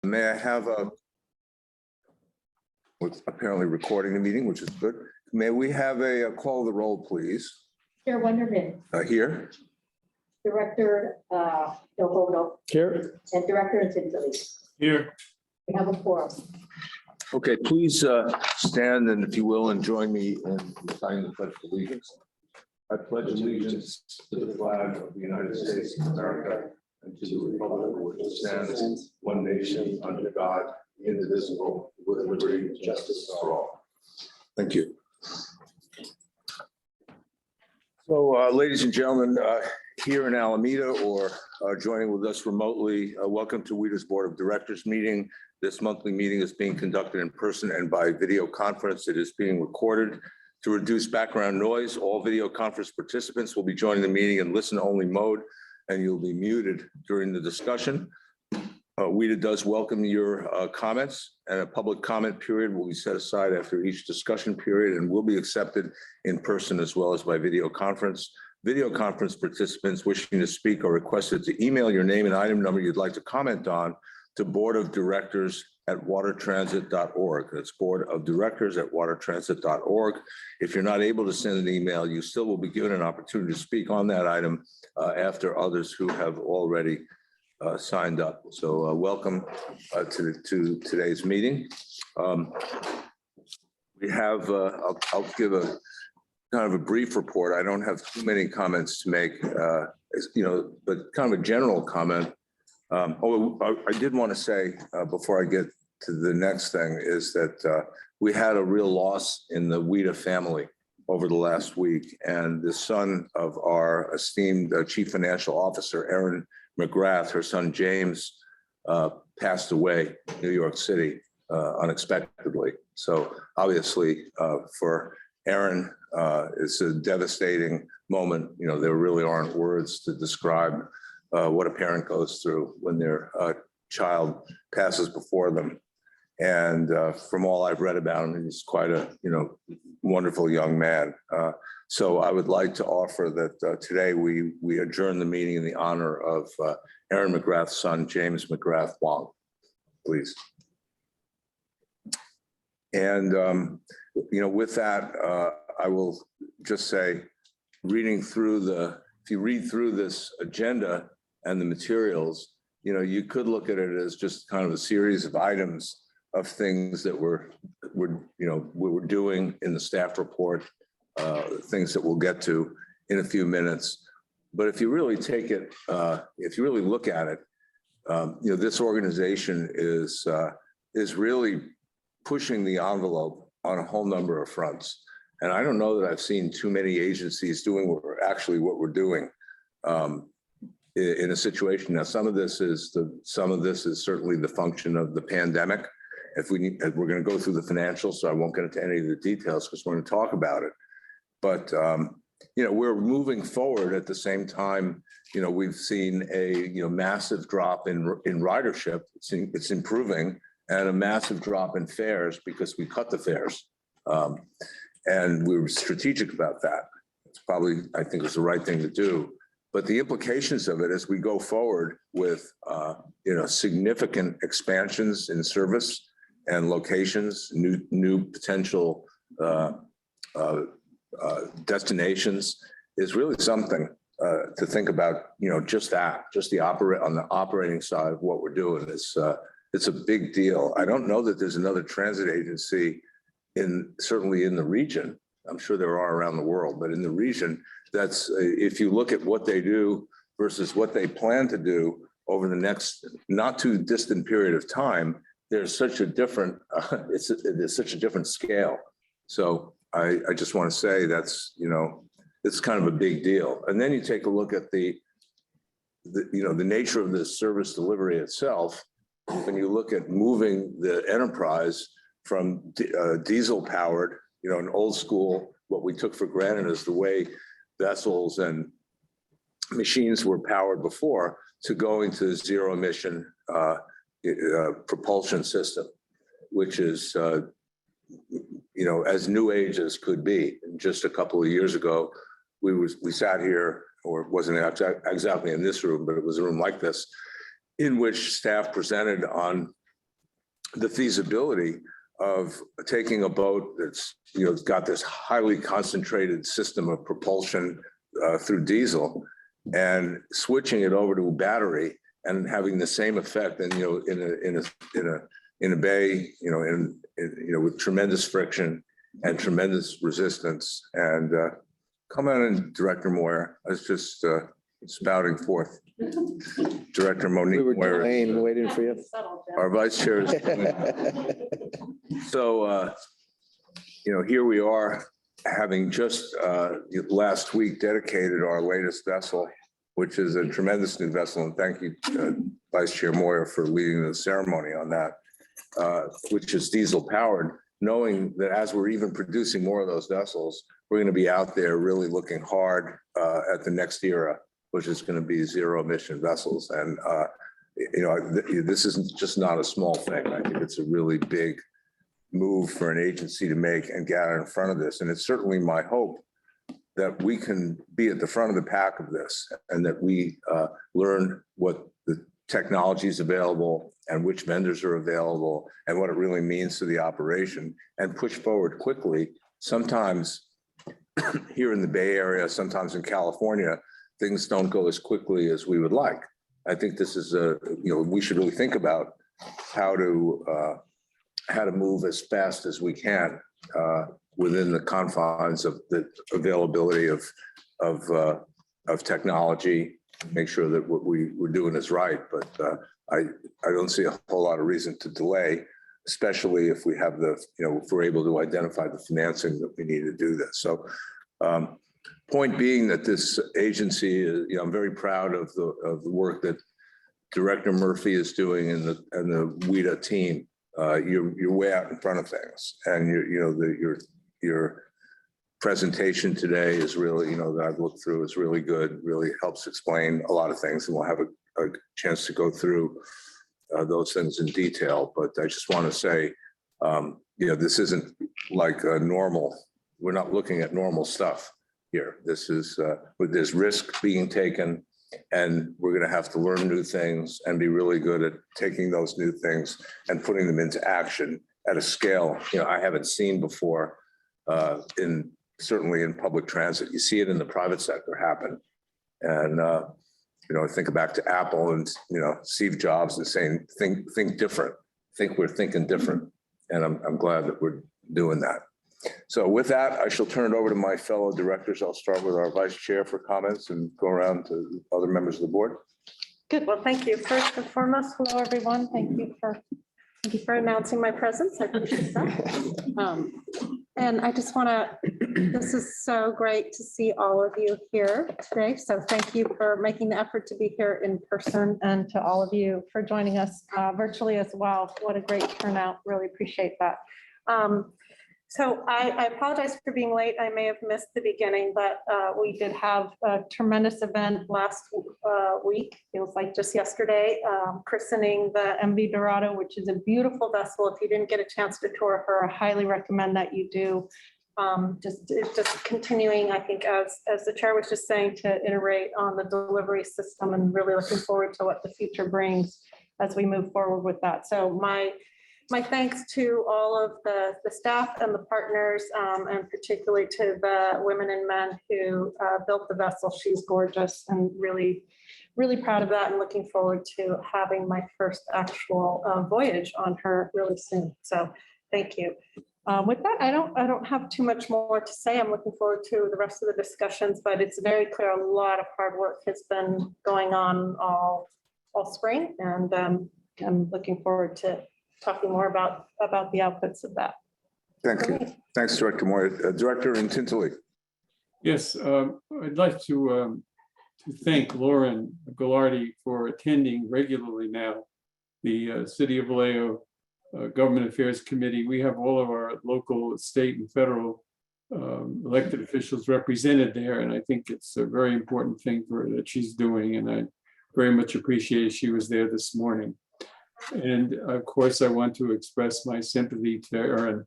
May I have a, what's apparently recording the meeting, which is good. May we have a call of the roll, please? Chair Wonderman, Here. Director Dohodo, Here. and Director Antilli. Here. We have a quorum. Okay, please stand and if you will, and join me in signing the Pledge of Allegiance. I pledge allegiance to the flag of the United States of America and to the republic which stands one nation under God, indivisible, with liberty and justice for all. Thank you. So, ladies and gentlemen, here in Alameda or joining with us remotely, welcome to WETA's Board of Directors meeting. This monthly meeting is being conducted in person and by video conference. It is being recorded. To reduce background noise, all video conference participants will be joining the meeting in listen-only mode, and you'll be muted during the discussion. WETA does welcome your comments, and a public comment period will be set aside after each discussion period and will be accepted in person as well as by video conference. Video conference participants wishing to speak are requested to email your name and item number you'd like to comment on to boardofdirectors@watertransit.org. That's boardofdirectors@watertransit.org. If you're not able to send an email, you still will be given an opportunity to speak on that item after others who have already signed up. So welcome to today's meeting. We have, I'll give a kind of a brief report. I don't have too many comments to make, but kind of a general comment. I did want to say before I get to the next thing is that we had a real loss in the WETA family over the last week, and the son of our esteemed Chief Financial Officer, Erin McGrath, her son James, passed away in New York City unexpectedly. So obviously for Erin, it's a devastating moment. You know, there really aren't words to describe what a parent goes through when their child passes before them. And from all I've read about him, he's quite a wonderful young man. So I would like to offer that today we adjourn the meeting in the honor of Erin McGrath's son, James McGrath Wong, please. And with that, I will just say, if you read through this agenda and the materials, you could look at it as just kind of a series of items of things that we're doing in the staff report, things that we'll get to in a few minutes. But if you really take it, if you really look at it, this organization is really pushing the envelope on a whole number of fronts. And I don't know that I've seen too many agencies doing what we're doing in a situation. Now, some of this is certainly the function of the pandemic. We're going to go through the financials, so I won't get into any of the details because we're going to talk about it. But we're moving forward at the same time. We've seen a massive drop in ridership. It's improving, and a massive drop in fares because we cut the fares, and we were strategic about that. It's probably, I think, it's the right thing to do. But the implications of it as we go forward with significant expansions in service and locations, new potential destinations, is really something to think about. Just the on the operating side of what we're doing. It's a big deal. I don't know that there's another transit agency certainly in the region. I'm sure there are around the world, but in the region, that's if you look at what they do versus what they plan to do over the next not too distant period of time, there's such a different it's such a different scale. So I just want to say that's it's kind of a big deal. And then you take a look at the nature of the service delivery itself. When you look at moving the enterprise from diesel powered, an old school, what we took for granted as the way vessels and machines were powered before, to going to zero emission propulsion system, which is, as new age as could be. And just a couple of years ago, we sat here, or it wasn't exactly in this room, but it was a room like this, in which staff presented on the feasibility of taking a boat that's, got this highly concentrated system of propulsion through diesel and switching it over to a battery and having the same effect. And, in a bay, with tremendous friction and tremendous resistance. And come on in, Director Moyer. I was just spouting forth. Director Monique We were Moyer, delaying, waiting for you. our vice chair. So, here we are, having just last week dedicated our latest vessel, which is a tremendous new vessel. And thank you, Vice Chair Moyer, for leading the ceremony on that, which is diesel powered, knowing that as we're even producing more of those vessels, we're going to be out there really looking hard at the next era, which is going to be zero emission vessels. And, this isn't just not a small thing. I think it's a really big move for an agency to make and get out in front of this. And it's certainly my hope that we can be at the front of the pack of this, and that we learn what the technology is available and which vendors are available and what it really means to the operation, and push forward quickly. Sometimes here in the Bay Area, sometimes in California, things don't go as quickly as we would like. I think this is we should really think about how to move as fast as we can within the confines of the availability of technology, make sure that what we're doing is right. But I don't see a whole lot of reason to delay, especially if we have if we're able to identify the financing that we need to do this. So point being that this agency is, I'm very proud of the work that Director Murphy is doing and the WETA team. You're way out in front of things, and your presentation today is really, that I've looked through, is really good, really helps explain a lot of things, and we'll have a chance to go through those things in detail. But I just want to say, this isn't like a normal, we're not looking at normal stuff here. This is, there's risk being taken, and we're going to have to learn new things and be really good at taking those new things and putting them into action at a scale I haven't seen before, certainly in public transit. You see it in the private sector happen. And, think back to Apple and, Steve Jobs and saying, think different, we're thinking different. And I'm glad that we're doing that. So with that, I shall turn it over to my fellow directors. I'll start with our vice chair for comments and go around to other members of the board. Good. Well, thank you. First and foremost, hello, everyone. Thank you for announcing my presence. I appreciate that. And I just want to, this is so great to see all of you here today. So thank you for making the effort to be here in person, and to all of you for joining us virtually as well. What a great turnout. Really appreciate that. So I apologize for being late. I may have missed the beginning, but we did have a tremendous event last week. Feels like just yesterday, christening the MV Dorado, which is a beautiful vessel. If you didn't get a chance to tour her, I highly recommend that you do. Just continuing, I think, as the chair was just saying, to iterate on the delivery system, and really looking forward to what the future brings as we move forward with that. So my thanks to all of the staff and the partners, and particularly to the women and men who built the vessel. She's gorgeous, and really, really proud of that, and looking forward to having my first actual voyage on her really soon. So thank you. With that, I don't have too much more to say. I'm looking forward to the rest of the discussions, but it's very clear a lot of hard work has been going on all spring, and I'm looking forward to talking more about the outputs of that. Thank you. Thanks, Director Moore. Director Untitled. Yes, I'd like to thank Lauren Gallardi for attending regularly now the City of Vallejo Government Affairs Committee. We have all of our local, state, and federal elected officials represented there, and I think it's a very important thing that she's doing, and I very much appreciate she was there this morning. And of course, I want to express my sympathy to Erin.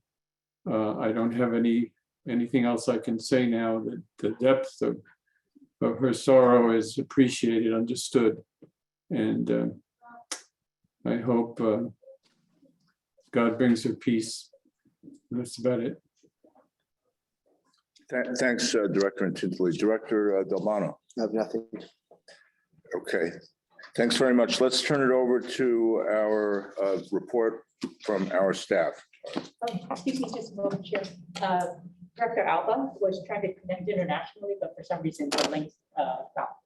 I don't have anything else I can say now. That the depth of her sorrow is appreciated, understood, and I hope God brings her peace. And that's about it. Thanks, Director Antilles. Director Delmano. I have nothing. Okay, thanks very much. Let's turn it over to our report from our staff. Excuse me just a moment, Chair. Director Alba was trying to connect internationally, but for some reason the link,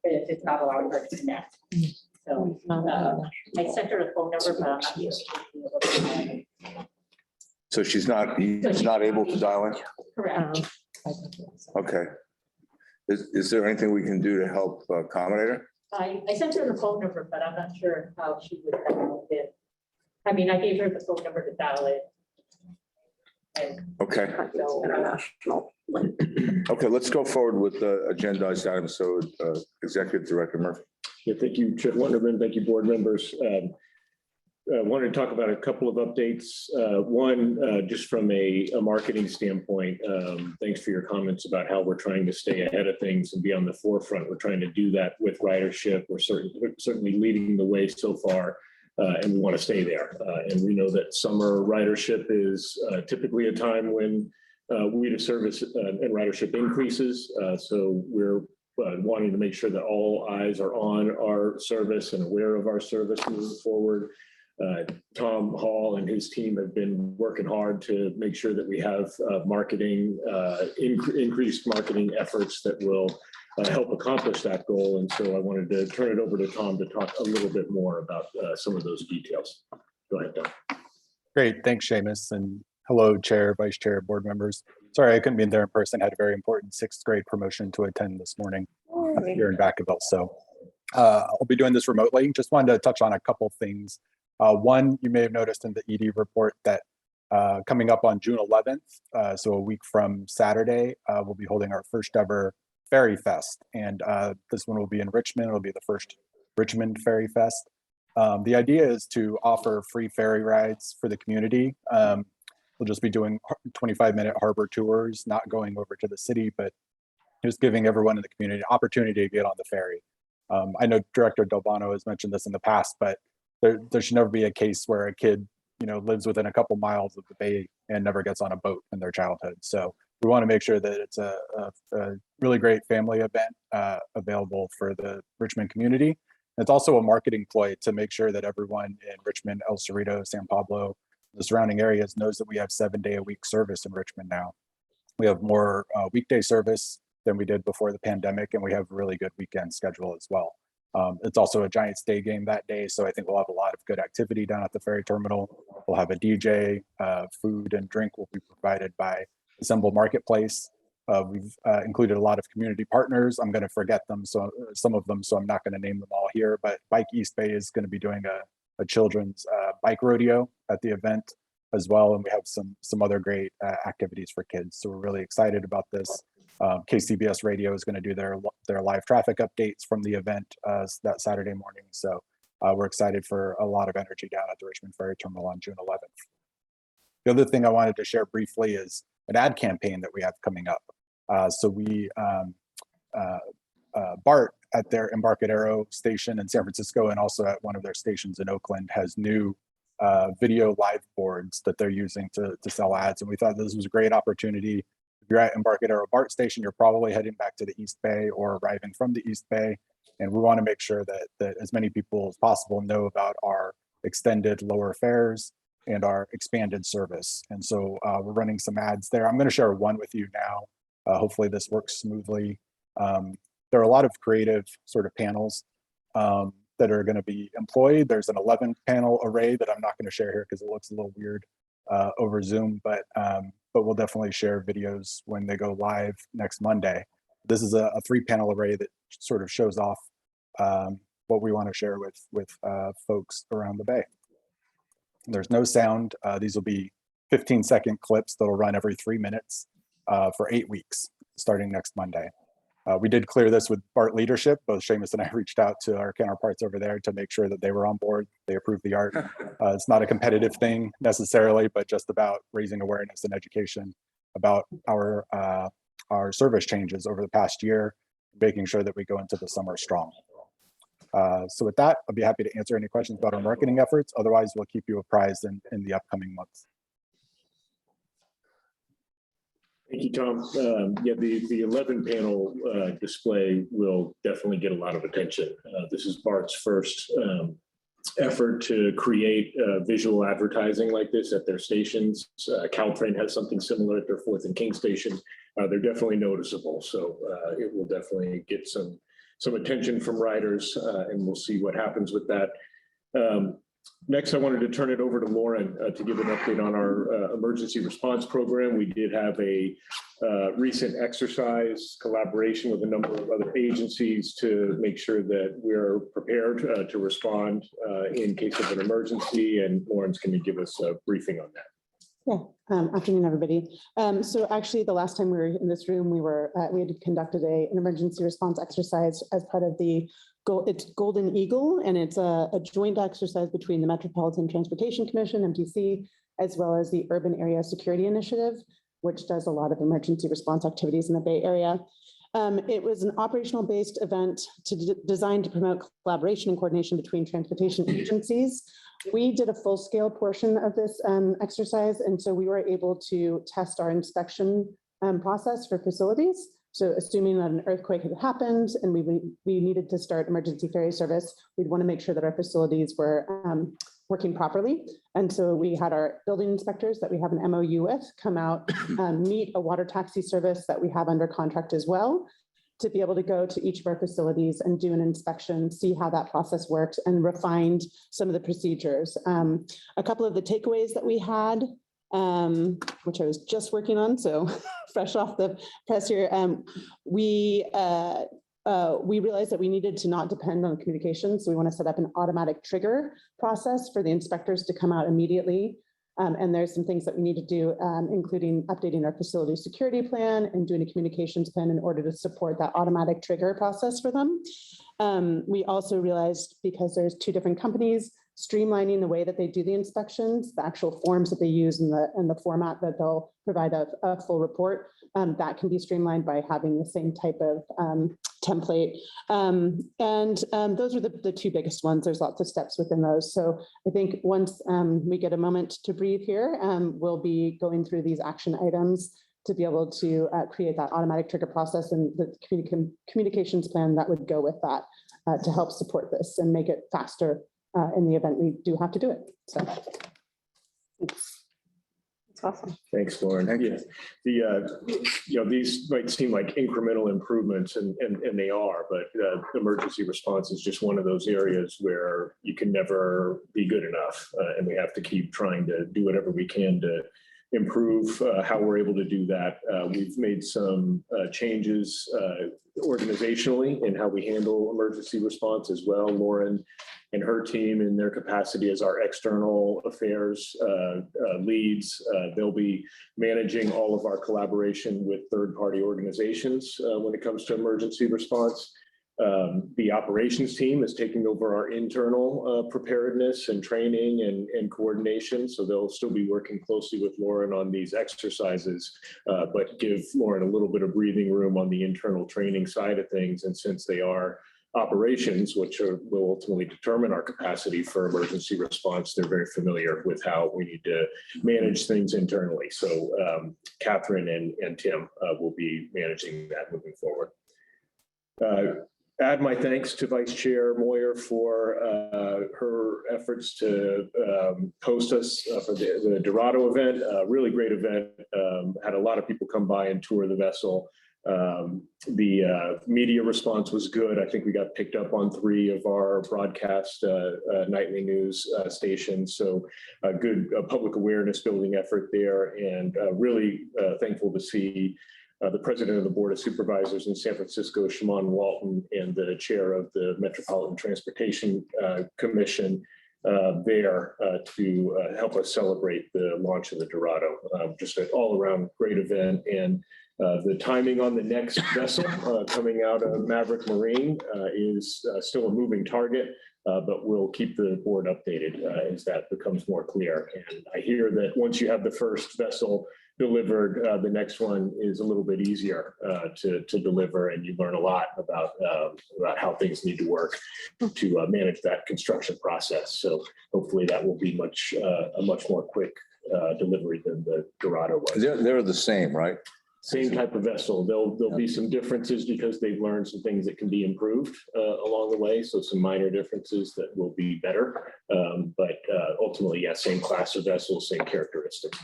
it's not allowing her to connect. So I sent her a phone number, but I'm not sure. So he's not able to dial in? Correct. Okay. Is there anything we can do to help accommodate her? I sent her the phone number, but I'm not sure how she would dial it. I mean, I gave her the phone number to dial it. And Okay. so, Okay, let's go forward with the agendized items. So Executive Director Murphy. Yeah, thank you, Chair Wonderman. Thank you, board members. Wanted to talk about a couple of updates. One, just from a marketing standpoint, thanks for your comments about how we're trying to stay ahead of things and be on the forefront. We're trying to do that with ridership. We're certainly leading the way so far, and we want to stay there. And we know that summer ridership is typically a time when WETA service and ridership increases. So we're wanting to make sure that all eyes are on our service and aware of our service moving forward. Tom Hall and his team have been working hard to make sure that we have marketing, increased marketing efforts that will help accomplish that goal. And so I wanted to turn it over to Tom to talk a little bit more about some of those details. Go ahead, Tom. Great, thanks, Seamus, and hello, Chair, Vice Chair, board members. Sorry, I couldn't be there in person. Had a very important 6th grade promotion to attend this morning here in Vacaville. So I'll be doing this remotely. Just wanted to touch on a couple things. One, you may have noticed in the ED report that coming up on June 11th, so a week from Saturday, we'll be holding our first ever Ferry Fest. And this one will be in Richmond. It'll be the first Richmond Ferry Fest. The idea is to offer free ferry rides for the community. We'll just be doing 25-minute harbor tours, not going over to the city, but just giving everyone in the community an opportunity to get on the ferry. I know Director Delbano has mentioned this in the past, but there should never be a case where a kid, lives within a couple miles of the bay and never gets on a boat in their childhood. So we want to make sure that it's a really great family event available for the Richmond community. It's also a marketing ploy to make sure that everyone in Richmond, El Cerrito, San Pablo, the surrounding areas knows that we have 7-day-a-week service in Richmond now. We have more weekday service than we did before the pandemic, and we have a really good weekend schedule as well. It's also a Giants day game that day, so I think we'll have a lot of good activity down at the ferry terminal. We'll have a DJ, food and drink will be provided by Assemble Marketplace. We've included a lot of community partners. I'm going to forget them, so some of them, so I'm not going to name them all here, but Bike East Bay is going to be doing a children's bike rodeo at the event as well, and we have some other great activities for kids. So we're really excited about this. KCBS Radio is going to do their live traffic updates from the event that Saturday morning. So we're excited for a lot of energy down at the Richmond Ferry Terminal on June 11th. The other thing I wanted to share briefly is an ad campaign that we have coming up. So we, BART at their Embarcadero station in San Francisco and also at one of their stations in Oakland has new video live boards that they're using to sell ads. And we thought this was a great opportunity. If you're at Embarcadero BART station, you're probably heading back to the East Bay or arriving from the East Bay. And we want to make sure that as many people as possible know about our extended lower fares and our expanded service. And so we're running some ads there. I'm going to share one with you now. Hopefully this works smoothly. There are a lot of creative sort of panels that are going to be employed. There's an 11 panel array that I'm not going to share here because it looks a little weird over Zoom, but we'll definitely share videos when they go live next Monday. This is a 3-panel array that sort of shows off what we want to share with folks around the Bay. There's no sound. These will be 15-second clips that'll run every 3 minutes for 8 weeks, starting next Monday. We did clear this with BART leadership. Both Seamus and I reached out to our counterparts over there to make sure that they were on board. They approved the art. It's not a competitive thing necessarily, but just about raising awareness and education about our service changes over the past year, making sure that we go into the summer strong. So with that, I'll be happy to answer any questions about our marketing efforts. Otherwise, we'll keep you apprised in the upcoming months. Thank you, Tom. Yeah, the 11 panel display will definitely get a lot of attention. This is BART's first effort to create visual advertising like this at their stations. Caltrain has something similar at their 4th and King station. They're definitely noticeable, so it will definitely get some attention from riders, and we'll see what happens with that. Next, I wanted to turn it over to Lauren to give an update on our emergency response program. We did have a recent exercise collaboration with a number of other agencies to make sure that we're prepared to respond in case of an emergency, and Lauren's going to give us a briefing on that. Yeah, afternoon, everybody. So actually, the last time we were in this room, we had conducted an emergency response exercise as part of it's Golden Eagle, and it's a joint exercise between the Metropolitan Transportation Commission, MTC, as well as the Urban Area Security Initiative, which does a lot of emergency response activities in the Bay Area. It was an operational based event designed to promote collaboration and coordination between transportation agencies. We did a full scale portion of this exercise, and so we were able to test our inspection process for facilities. So assuming that an earthquake had happened and we needed to start emergency ferry service, we'd want to make sure that our facilities were working properly. And so we had our building inspectors that we have an MOU with come out, meet a water taxi service that we have under contract as well, to be able to go to each of our facilities and do an inspection, see how that process works, and refined some of the procedures. A couple of the takeaways that we had, which I was just working on, so fresh off the press here, we realized that we needed to not depend on communication. So we want to set up an automatic trigger process for the inspectors to come out immediately. And there's some things that we need to do, including updating our facility security plan and doing a communications plan in order to support that automatic trigger process for them. We also realized, because there's 2 different companies, streamlining the way that they do the inspections, the actual forms that they use and the format that they'll provide a full report, that can be streamlined by having the same type of template. Those are the 2 biggest ones. There's lots of steps within those. So I think once we get a moment to breathe here, we'll be going through these action items to be able to create that automatic trigger process and the communications plan that would go with that to help support this and make it faster in the event we do have to do it. So That's awesome. Thanks, Lauren. Thank you. Yeah, these might seem like incremental improvements, and they are, but emergency response is just one of those areas where you can never be good enough, and we have to keep trying to do whatever we can to improve how we're able to do that. We've made some changes organizationally in how we handle emergency response as well. Lauren and her team, in their capacity as our external affairs leads, they'll be managing all of our collaboration with third-party organizations when it comes to emergency response. The operations team is taking over our internal preparedness and training and coordination. So they'll still be working closely with Lauren on these exercises, but give Lauren a little bit of breathing room on the internal training side of things. And since they are operations, which will ultimately determine our capacity for emergency response, they're very familiar with how we need to manage things internally. So Catherine and Tim will be managing that moving forward. Add my thanks to Vice Chair Moyer for her efforts to host us for the Dorado event. Really great event. Had a lot of people come by and tour the vessel. The media response was good. I think we got picked up on 3 of our broadcast nightly news stations. So a good public awareness building effort there, and really thankful to see the president of the Board of Supervisors in San Francisco, Shimon Walton, and the chair of the Metropolitan Transportation Commission there to help us celebrate the launch of the Dorado. Just an all-around great event. And the timing on the next vessel coming out of Maverick Marine is still a moving target, but we'll keep the board updated as that becomes more clear. And I hear that once you have the first vessel delivered, the next one is a little bit easier to deliver, and you learn a lot about how things need to work to manage that construction process. So hopefully that will be a much more quick delivery than the Dorado was. They're the same, right? Same type of vessel. There'll be some differences because they've learned some things that can be improved along the way. So some minor differences that will be better. But ultimately, yeah, same class of vessel, same characteristics.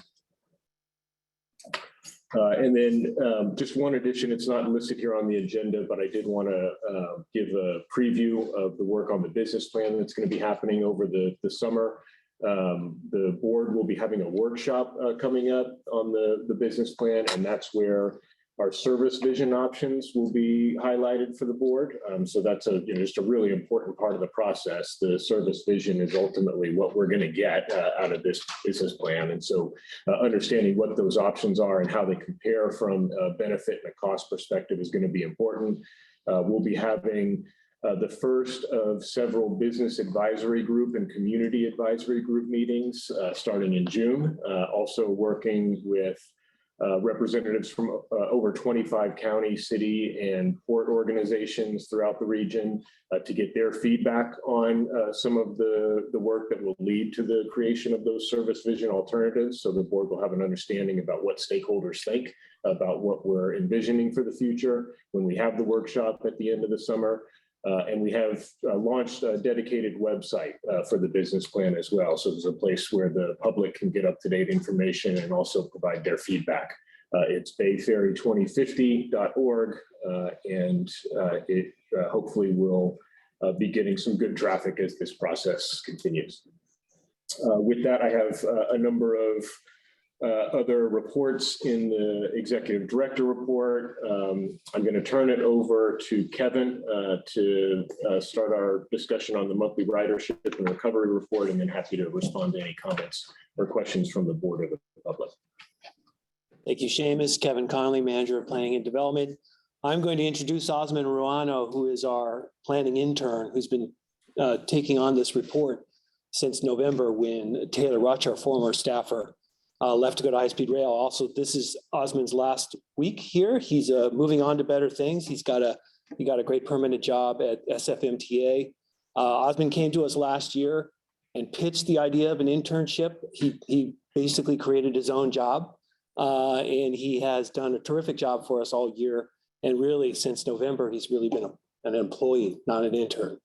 And then just one addition, it's not listed here on the agenda, but I did want to give a preview of the work on the business plan that's going to be happening over the summer. The board will be having a workshop coming up on the business plan, and that's where our service vision options will be highlighted for the board. So that's just a really important part of the process. The service vision is ultimately what we're going to get out of this business plan. And so understanding what those options are and how they compare from a benefit and a cost perspective is going to be important. We'll be having the first of several business advisory group and community advisory group meetings starting in June. Also working with representatives from over 25 county, city, and port organizations throughout the region to get their feedback on some of the work that will lead to the creation of those service vision alternatives. So the board will have an understanding about what stakeholders think about what we're envisioning for the future when we have the workshop at the end of the summer. And we have launched a dedicated website for the business plan as well. So there's a place where the public can get up-to-date information and also provide their feedback. It's bayferry2050.org, and it hopefully will be getting some good traffic as this process continues. With that, I have a number of other reports in the executive director report. I'm going to turn it over to Kevin to start our discussion on the monthly ridership and recovery report, and then happy to respond to any comments or questions from the board or the public. Thank you, Seamus. Kevin Conley, Manager of Planning and Development. I'm going to introduce Osman Ruano, who is our planning intern, who's been taking on this report since November when Taylor Rutch, our former staffer, left to go to high-speed rail. Also, this is Osman's last week here. He's moving on to better things. He got a great permanent job at SFMTA. Osman came to us last year and pitched the idea of an internship. He basically created his own job, and he has done a terrific job for us all year. And really, since November, he's really been an employee, not an intern,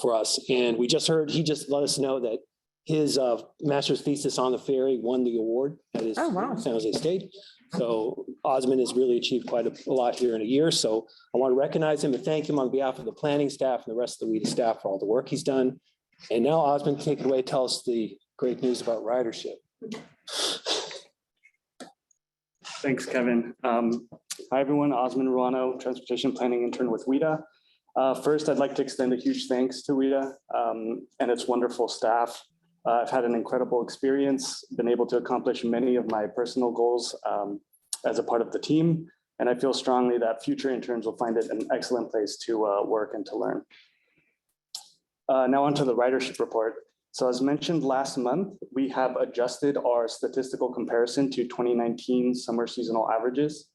for us. And we just heard, he just let us know that his master's thesis on the ferry won the award at his San Jose State. So Osman has really achieved quite a lot here in a year. So I want to recognize him and thank him on behalf of the planning staff and the rest of the WETA staff for all the work he's done. And now Osman, take it away. Tell us the great news about ridership. Thanks, Kevin. Hi, everyone. Osman Ruano, Transportation Planning Intern with WETA. First, I'd like to extend a huge thanks to WETA and its wonderful staff. I've had an incredible experience, been able to accomplish many of my personal goals as a part of the team, and I feel strongly that future interns will find it an excellent place to work and to learn. Now onto the ridership report. So as mentioned last month, we have adjusted our statistical comparison to 2019 summer seasonal averages.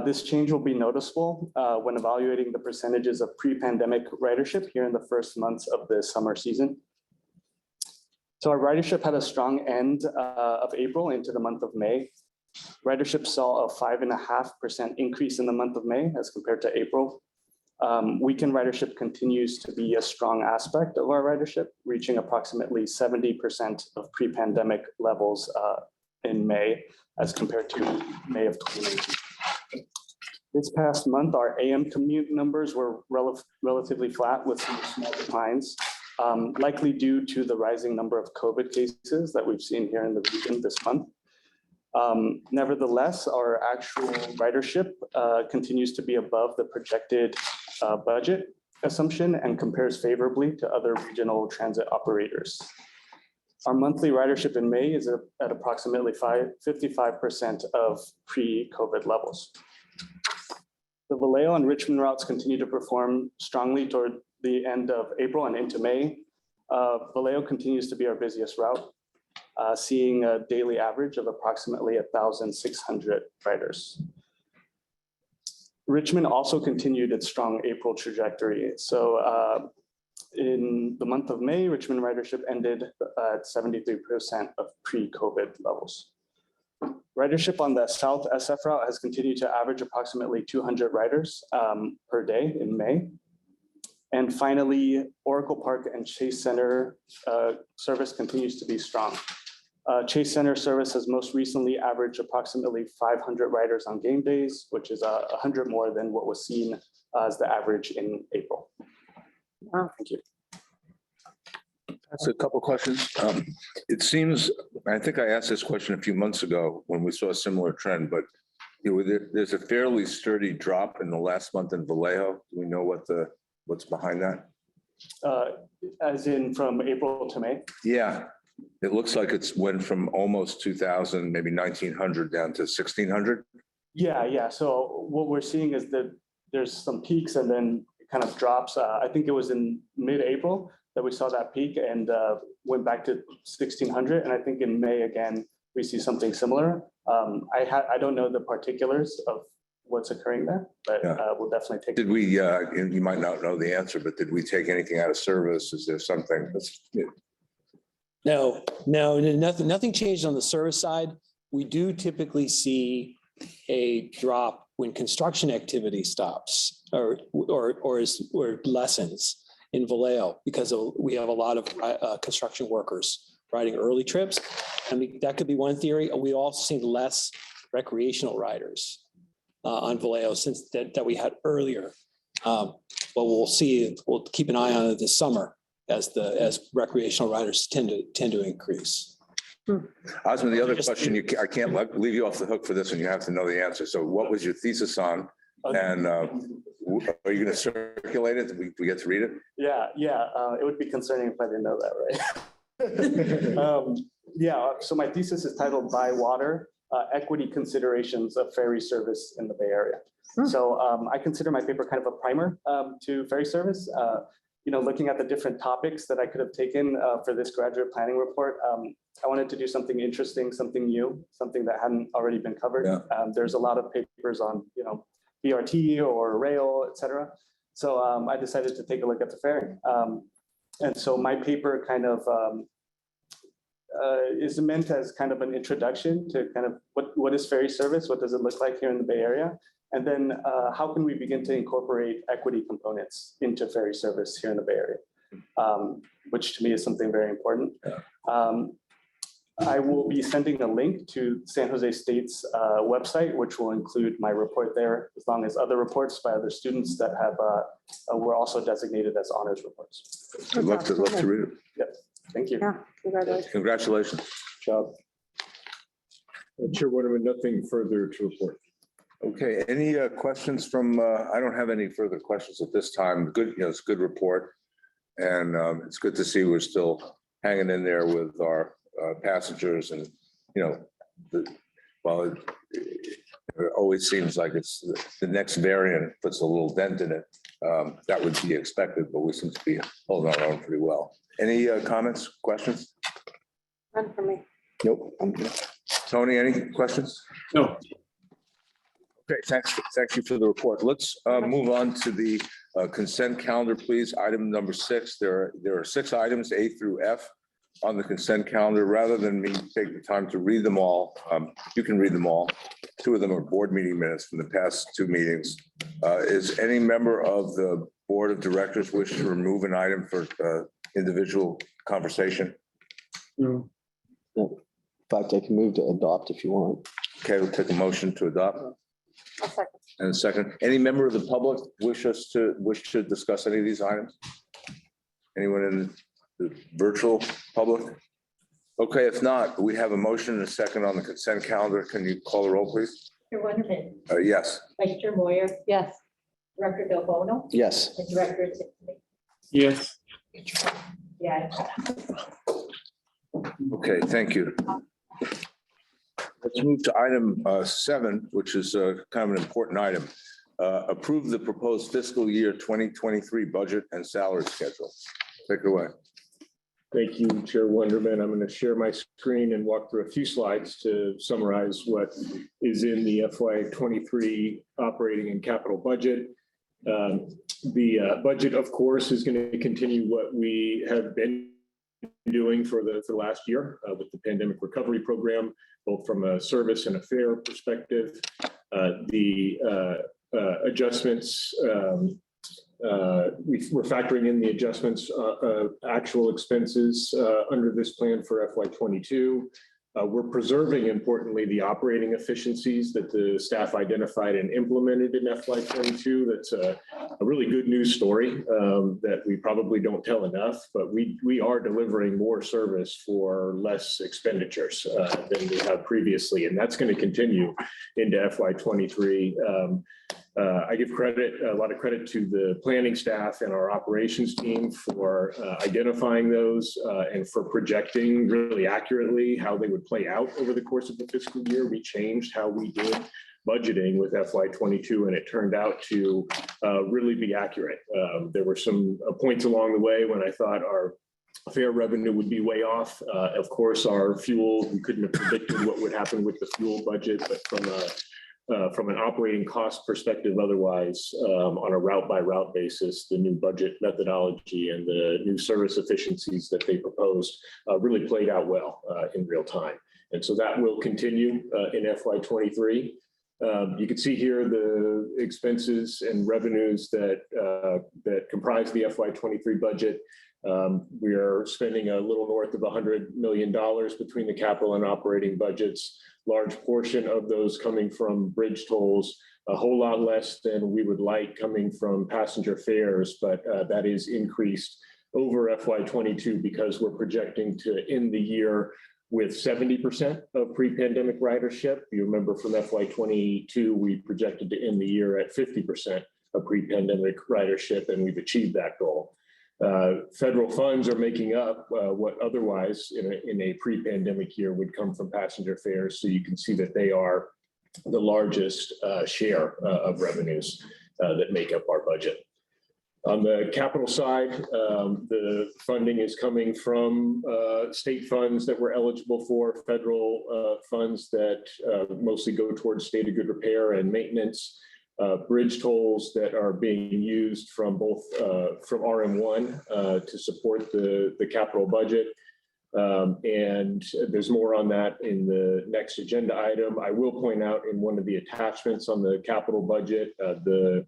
This change will be noticeable when evaluating the percentages of pre-pandemic ridership here in the first months of the summer season. So our ridership had a strong end of April into the month of May. Ridership saw a 5.5% increase in the month of May as compared to April. Weekend ridership continues to be a strong aspect of our ridership, reaching approximately 70% of pre-pandemic levels in May as compared to May of 2019. This past month, our AM commute numbers were relatively flat with some small declines. Likely due to the rising number of COVID cases that we've seen here in the region this month. Nevertheless, our actual ridership continues to be above the projected budget assumption and compares favorably to other regional transit operators. Our monthly ridership in May is at approximately 55% of pre-COVID levels. The Vallejo and Richmond routes continue to perform strongly toward the end of April and into May. Vallejo continues to be our busiest route. seeing a daily average of approximately 1,600 riders. Richmond also continued its strong April trajectory. So in the month of May, Richmond ridership ended at 73% of pre-COVID levels. Ridership on the South SF route has continued to average approximately 200 riders per day in May. And finally, Oracle Park and Chase Center service continues to be strong. Chase Center service has most recently averaged approximately 500 riders on game days, which is 100 more than what was seen as the average in April. Thank you. That's a couple questions. It seems, I think I asked this question a few months ago when we saw a similar trend, but there's a fairly sturdy drop in the last month in Vallejo. Do we know what's behind that? As in from April to May? Yeah, it looks like it's went from almost 2,000, maybe 1,900 down to 1,600. Yeah. So what we're seeing is that there's some peaks and then it kind of drops. I think it was in mid-April that we saw that peak and went back to 1,600. And I think in May, again, we see something similar. I don't know the particulars of what's occurring there, but we'll definitely take. Did we, and you might not know the answer, but did we take anything out of service? Is there something that's? No, nothing changed on the service side. We do typically see a drop when construction activity stops or lessens in Vallejo because we have a lot of construction workers riding early trips. I mean, that could be one theory. We also seen less recreational riders on Vallejo since that we had earlier. But we'll see. We'll keep an eye on it this summer as recreational riders tend to increase. Osmond, the other question, I can't leave you off the hook for this one. You have to know the answer. So what was your thesis on? And are you going to circulate it? Do we get to read it? Yeah. It would be concerning if I didn't know that, right? So my thesis is titled By Water, Equity Considerations of Ferry Service in the Bay Area. So I consider my paper kind of a primer to ferry service. Looking at the different topics that I could have taken for this graduate planning report, I wanted to do something interesting, something new, something that hadn't already been covered. Yeah. There's a lot of papers on, BRT or rail, et cetera. So I decided to take a look at the ferry. And so my paper kind of is meant as kind of an introduction to kind of what is ferry service? What does it look like here in the Bay Area? And then how can we begin to incorporate equity components into ferry service here in the Bay Area, which to me is something very important. I will be sending a link to San Jose State's website, which will include my report there, as long as other reports by other students that were also designated as honors reports. I'd love to read it. Yep. Thank you. Yeah, congratulations. Congratulations. Job. Chair Waterman, nothing further to report. Okay, any questions from, I don't have any further questions at this time. Good, it's a good report. And it's good to see we're still hanging in there with our passengers and, while it always seems like it's the next variant puts a little dent in it, that would be expected, but we seem to be holding our own pretty well. Any comments, questions? None for me. Nope. Tony, any questions? No. Okay, thanks. Thank you for the report. Let's move on to the consent calendar, please. Item number 6. There are 6 items, A through F, on the consent calendar. Rather than me take the time to read them all, you can read them all. 2 of them are board meeting minutes from the past 2 meetings. Is any member of the board of directors wish to remove an item for individual conversation? No. In fact, I can move to adopt if you want. Okay, we'll take a motion to adopt. I'll second. And a second, any member of the public wish to discuss any of these items? Anyone in the virtual public? Okay, if not, we have a motion and a second on the consent calendar. Can you call the roll, please? Chair Wonderman, Yes. Vice Chair Moyer, Yes. Director Del Bono, Yes. and Director Tiffany. Yes. Yeah. Okay, thank you. Let's move to item 7, which is kind of an important item. Approve the proposed fiscal year 2023 budget and salary schedule. Take it away. Thank you, Chair Wonderman. I'm going to share my screen and walk through a few slides to summarize what is in the FY23 operating and capital budget. The budget, of course, is going to continue what we have been doing for the last year with the pandemic recovery program, both from a service and a fare perspective. The adjustments, we're factoring in the adjustments, actual expenses under this plan for FY22. We're preserving, importantly, the operating efficiencies that the staff identified and implemented in FY22. That's a really good news story that we probably don't tell enough, but we are delivering more service for less expenditures than we have previously, and that's going to continue into FY23. I give a lot of credit to the planning staff and our operations team for identifying those and for projecting really accurately how they would play out over the course of the fiscal year. We changed how we did budgeting with FY22, and it turned out to really be accurate. There were some points along the way when I thought our fare revenue would be way off. Of course, our fuel, we couldn't have predicted what would happen with the fuel budget, but from an operating cost perspective, otherwise, on a route by route basis, the new budget methodology and the new service efficiencies that they proposed really played out well in real time. And so that will continue in FY23. You can see here the expenses and revenues that comprise the FY23 budget. We are spending a little north of $100 million between the capital and operating budgets. Large portion of those coming from bridge tolls, a whole lot less than we would like coming from passenger fares, but that is increased over FY22 because we're projecting to end the year with 70% of pre-pandemic ridership. You remember from FY22, we projected to end the year at 50% of pre-pandemic ridership, and we've achieved that goal. Federal funds are making up what otherwise in a pre-pandemic year would come from passenger fares. So you can see that they are the largest share of revenues that make up our budget. On the capital side, the funding is coming from state funds that we're eligible for, federal funds that mostly go towards state of good repair and maintenance. Bridge tolls that are being used from both from RM1 to support the capital budget. And there's more on that in the next agenda item. I will point out in one of the attachments on the capital budget, the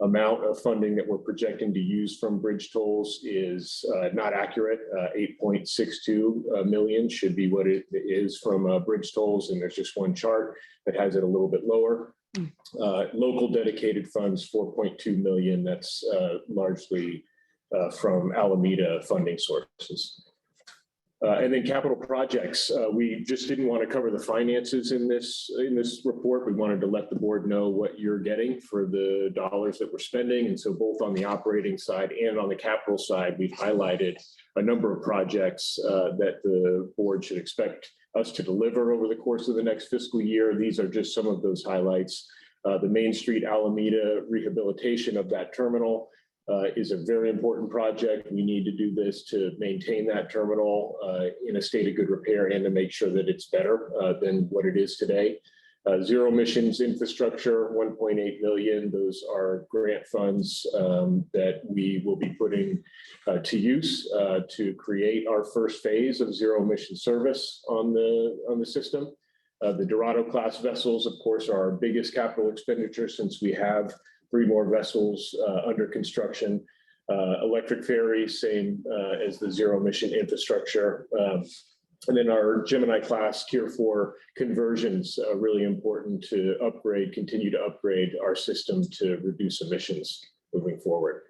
amount of funding that we're projecting to use from bridge tolls is not accurate. 8.62 million should be what it is from bridge tolls, and there's just one chart that has it a little bit lower. Local dedicated funds, 4.2 million. That's largely from Alameda funding sources. And then capital projects. We just didn't want to cover the finances in this report. We wanted to let the board know what you're getting for the dollars that we're spending. And so both on the operating side and on the capital side, we've highlighted a number of projects that the board should expect us to deliver over the course of the next fiscal year. These are just some of those highlights. The Main Street Alameda rehabilitation of that terminal is a very important project. We need to do this to maintain that terminal in a state of good repair and to make sure that it's better than what it is today. Zero emissions infrastructure, 1.8 million. Those are grant funds that we will be putting to use to create our first phase of zero emission service on the system. The Dorado class vessels, of course, are our biggest capital expenditure since we have 3 more vessels under construction. Electric ferries, same as the zero emission infrastructure. And then our Gemini class Tier 4 conversions are really important to continue to upgrade our system to reduce emissions moving forward.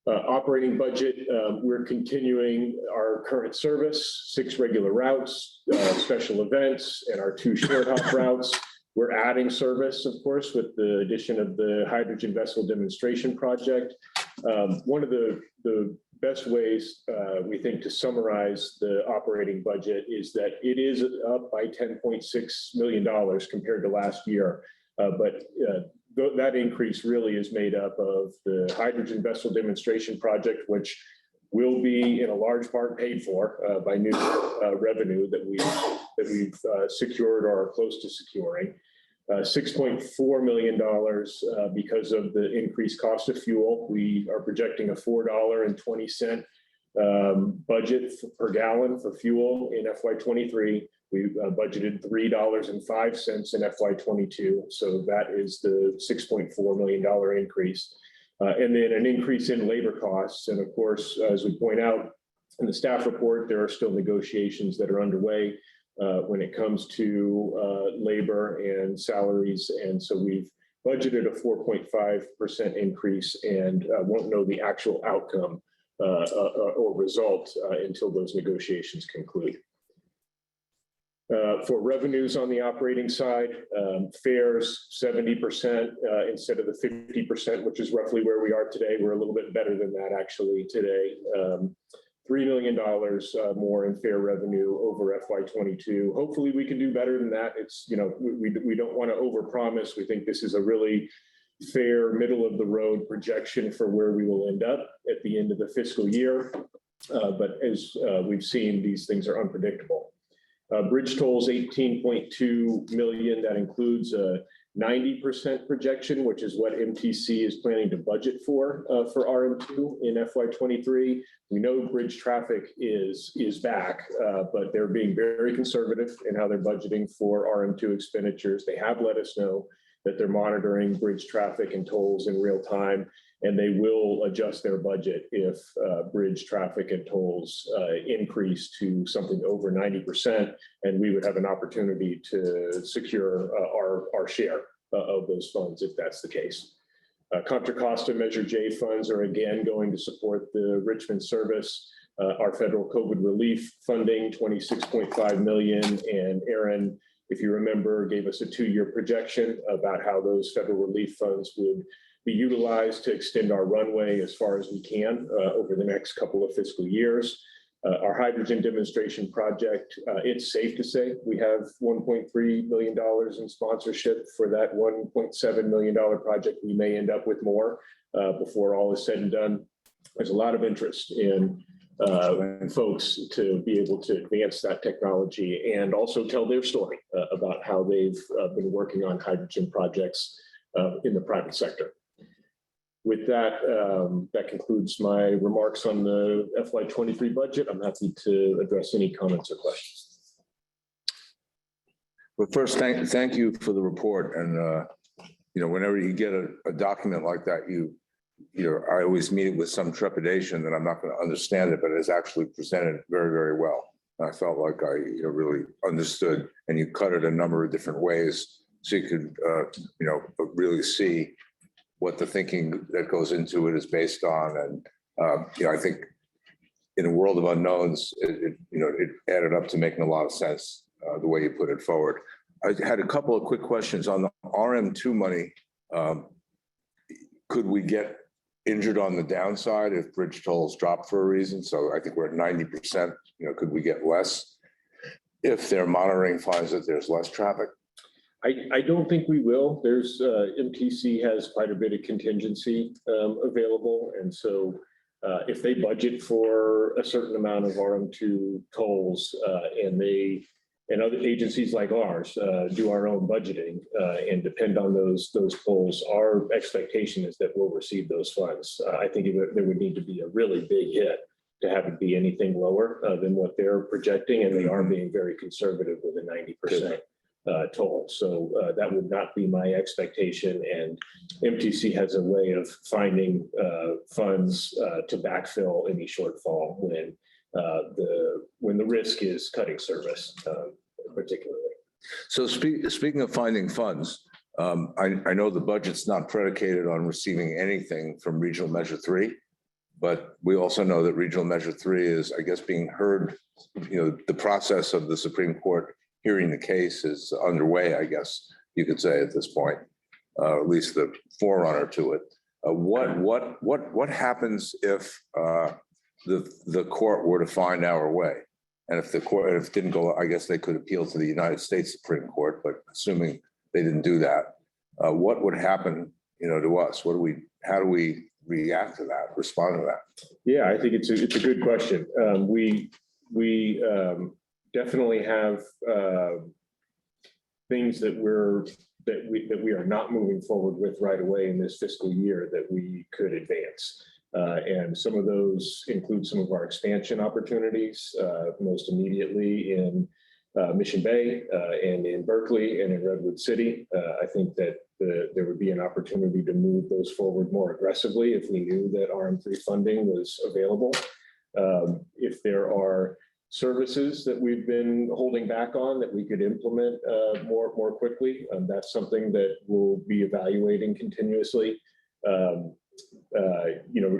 Operating budget, we're continuing our current service, 6 regular routes, special events, and our 2 short hop routes. We're adding service, of course, with the addition of the hydrogen vessel demonstration project. One of the best ways we think to summarize the operating budget is that it is up by $10.6 million compared to last year. But that increase really is made up of the hydrogen vessel demonstration project, which will be in a large part paid for by new revenue that we've secured or are close to securing. $6.4 million because of the increased cost of fuel. We are projecting a $4.20 budget per gallon for fuel in FY23. We budgeted $3.05 in FY22. So that is the $6.4 million increase. And then an increase in labor costs. And of course, as we point out in the staff report, there are still negotiations that are underway when it comes to labor and salaries. And so we've budgeted a 4.5% increase and won't know the actual outcome or result until those negotiations conclude. For revenues on the operating side, fares 70% instead of the 50%, which is roughly where we are today. We're a little bit better than that actually today. $3 million more in fare revenue over FY22. Hopefully we can do better than that. It's, you know, we don't want to overpromise. We think this is a really fair middle of the road projection for where we will end up at the end of the fiscal year. But as we've seen, these things are unpredictable. Bridge tolls 18.2 million. That includes a 90% projection, which is what MTC is planning to budget for RM2 in FY23. We know bridge traffic is back, but they're being very conservative in how they're budgeting for RM2 expenditures. They have let us know that they're monitoring bridge traffic and tolls in real time, and they will adjust their budget if bridge traffic and tolls increase to something over 90%, and we would have an opportunity to secure our share of those funds if that's the case. Contra Costa Measure J funds are again going to support the Richmond service. Our federal COVID relief funding, $26.5 million, and Aaron, if you remember, gave us a 2-year projection about how those federal relief funds would be utilized to extend our runway as far as we can over the next couple of fiscal years. Our hydrogen demonstration project, it's safe to say we have $1.3 million in sponsorship for that $1.7 million project. We may end up with more before all is said and done. There's a lot of interest in folks to be able to advance that technology and also tell their story about how they've been working on hydrogen projects in the private sector. With that, that concludes my remarks on the FY23 budget. I'm happy to address any comments or questions. Well, first, thank you for the report. And, you know, whenever you get a document like that, I always meet it with some trepidation that I'm not going to understand it, but it's actually presented very, very well. I felt like I really understood, and you cut it a number of different ways so you could, really see what the thinking that goes into it is based on. And, I think in a world of unknowns, it added up to making a lot of sense the way you put it forward. I had a couple of quick questions on the RM2 money. Could we get injured on the downside if bridge tolls drop for a reason? So I think we're at 90%. Could we get less if their monitoring finds that there's less traffic? I don't think we will. There's MTC has quite a bit of contingency available. And so if they budget for a certain amount of RM2 tolls and other agencies like ours do our own budgeting and depend on those tolls, our expectation is that we'll receive those funds. I think there would need to be a really big hit to have it be anything lower than what they're projecting. And they are being very conservative with a 90%. Toll. So that would not be my expectation. And MTC has a way of finding funds to backfill any shortfall when the risk is cutting service, particularly. So speaking of finding funds, I know the budget's not predicated on receiving anything from Regional Measure 3, but we also know that Regional Measure 3 is, I guess, being heard. The process of the Supreme Court hearing the case is underway, I guess you could say at this point, at least the forerunner to it. What happens if the court were to find our way? And if the court, if it didn't go, I guess they could appeal to the United States Supreme Court, but assuming they didn't do that, what would happen, to us? How do we react to that, respond to that? Yeah, I think it's a good question. We definitely have things that we are not moving forward with right away in this fiscal year that we could advance. And some of those include some of our expansion opportunities, most immediately in Mission Bay and in Berkeley and in Redwood City. I think that there would be an opportunity to move those forward more aggressively if we knew that RM3 funding was available. If there are services that we've been holding back on that we could implement more quickly, that's something that we'll be evaluating continuously.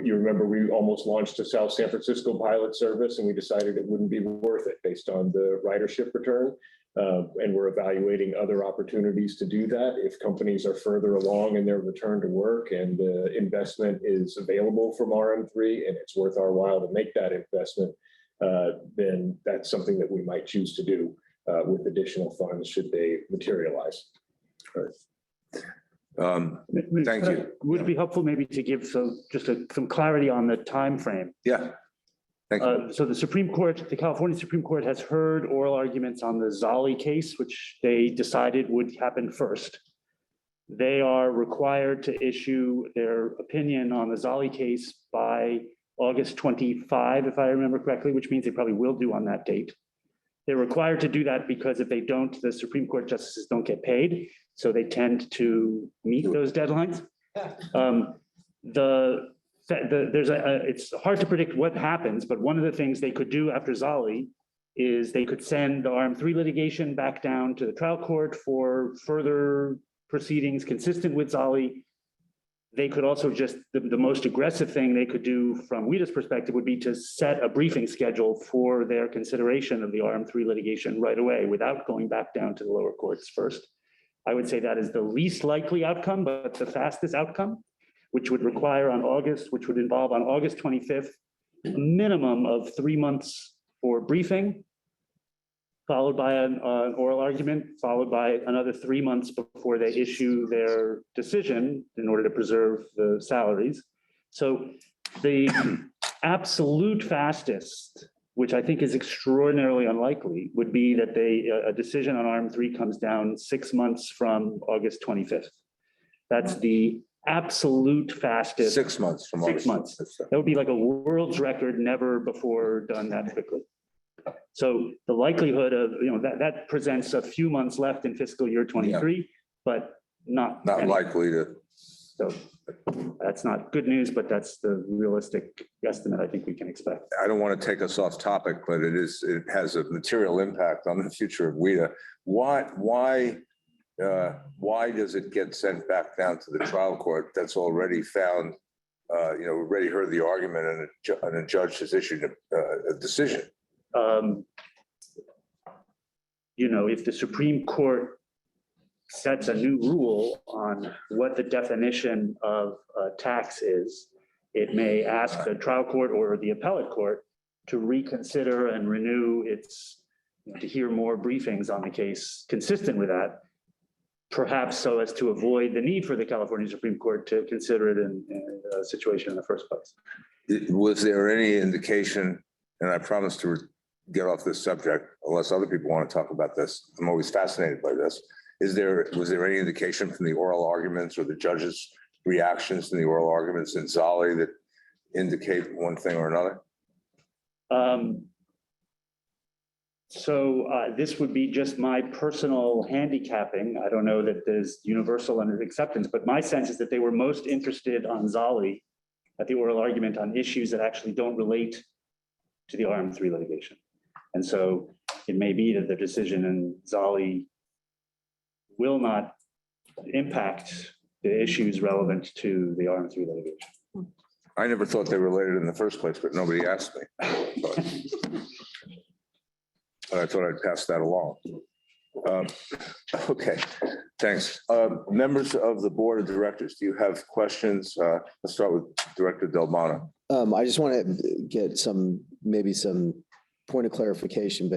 You remember we almost launched a South San Francisco pilot service and we decided it wouldn't be worth it based on the ridership return. And we're evaluating other opportunities to do that. If companies are further along in their return to work and the investment is available from RM3 and it's worth our while to make that investment, then that's something that we might choose to do with additional funds should they materialize. Thank you. Would it be helpful maybe to give some clarity on the time frame? Yeah. Thank you. So the California Supreme Court has heard oral arguments on the Zolli case, which they decided would happen first. They are required to issue their opinion on the Zolli case by August 25, if I remember correctly, which means they probably will do on that date. They're required to do that because if they don't, the Supreme Court justices don't get paid. So they tend to meet those deadlines. It's hard to predict what happens, but one of the things they could do after Zolli is they could send the RM3 litigation back down to the trial court for further proceedings consistent with Zolli. They could also the most aggressive thing they could do from WETA's perspective would be to set a briefing schedule for their consideration of the RM3 litigation right away without going back down to the lower courts first. I would say that is the least likely outcome, but the fastest outcome, which would involve on August 25th, a minimum of 3 months for briefing, followed by an oral argument, followed by another 3 months before they issue their decision in order to preserve the salaries. So the absolute fastest, which I think is extraordinarily unlikely, would be that a decision on RM3 comes down 6 months from August 25th. That's the absolute fastest. 6 months from 6 months. That would be like a world's record, never before done that quickly. So the likelihood of, that presents a few months left in fiscal year 23, but not likely to. So that's not good news, but that's the realistic estimate I think we can expect. I don't want to take us off topic, but it has a material impact on the future of WETA. Why does it get sent back down to the trial court that's already found, already heard the argument and a judge has issued a decision? If the Supreme Court sets a new rule on what the definition of tax is, it may ask the trial court or the appellate court to reconsider and renew to hear more briefings on the case consistent with that, perhaps so as to avoid the need for the California Supreme Court to consider it in a situation in the first place. Was there any indication, and I promise to get off this subject unless other people want to talk about this, I'm always fascinated by this. Was there any indication from the oral arguments or the judge's reactions to the oral arguments in Zolli that indicate one thing or another? This would be just my personal handicapping. I don't know that there's universal acceptance, but my sense is that they were most interested on Zolli at the oral argument on issues that actually don't relate to the RM3 litigation. And so it may be that the decision in Zolli will not impact the issues relevant to the RM3 litigation. I never thought they related in the first place, but nobody asked me. But I thought I'd pass that along. Okay, thanks. Members of the board of directors, do you have questions? Let's start with Director Delmano. I just want to get maybe some point of clarification,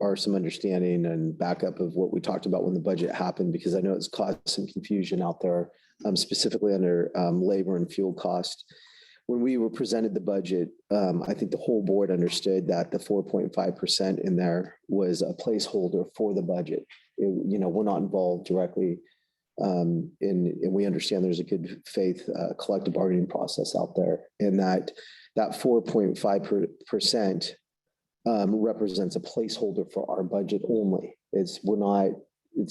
or some understanding and backup of what we talked about when the budget happened, because I know it's caused some confusion out there specifically under labor and fuel cost. When we were presented the budget, I think the whole board understood that the 4.5% in there was a placeholder for the budget. We're not involved directly and we understand there's a good faith collective bargaining process out there, and that 4.5% represents a placeholder for our budget only. It's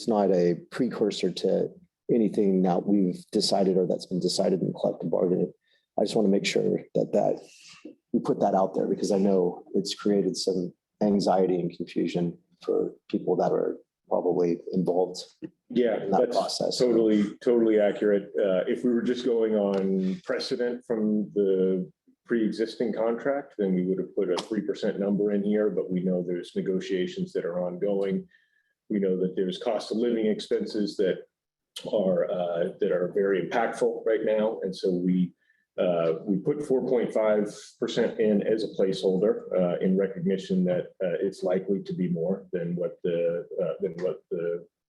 not a precursor to anything that we've decided or that's been decided in collective bargaining. I just want to make sure that we put that out there, because I know it's created some anxiety and confusion for people that are probably involved in that process. Totally accurate. If we were just going on precedent from the pre-existing contract, then we would have put a 3% number in here, but we know there's negotiations that are ongoing. We know that there's cost of living expenses that are very impactful right now. And so we put 4.5% in as a placeholder in recognition that it's likely to be more than what the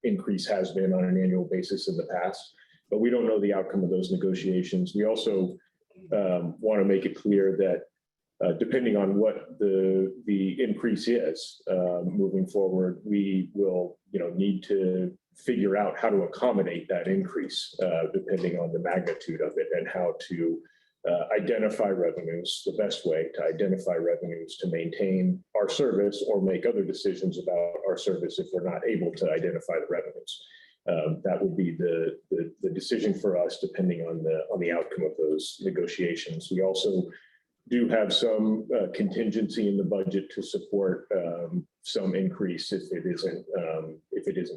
increase has been on an annual basis in the past. But we don't know the outcome of those negotiations. We also want to make it clear that depending on what the increase is moving forward, we will need to figure out how to accommodate that increase depending on the magnitude of it, and how to identify revenues, the best way to identify revenues to maintain our service or make other decisions about our service if we're not able to identify the revenues. That would be the decision for us depending on the outcome of those negotiations. We also do have some contingency in the budget to support some increase if it isn't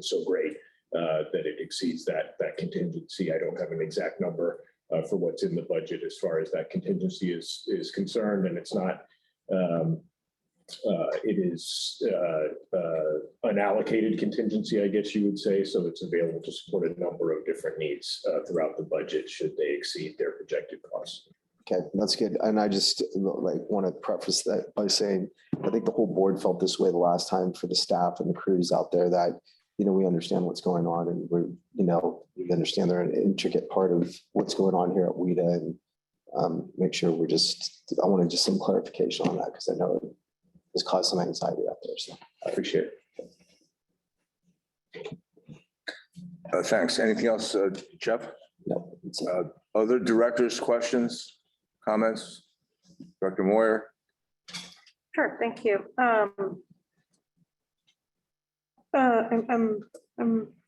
so great that it exceeds that contingency. I don't have an exact number for what's in the budget as far as that contingency is concerned, and it's not. It is unallocated contingency, I guess you would say. So it's available to support a number of different needs throughout the budget should they exceed their projected costs. Okay, that's good. And I just want to preface that by saying, I think the whole board felt this way the last time for the staff and the crews out there, that, we understand what's going on, and we understand they're an intricate part of what's going on here at WETA, and make sure I wanted just some clarification on that, because I know it's caused some anxiety out there. So I appreciate it. Thanks. Anything else, Jeff? No. Other directors, questions, comments? Dr. Moyer? Sure, thank you. I'm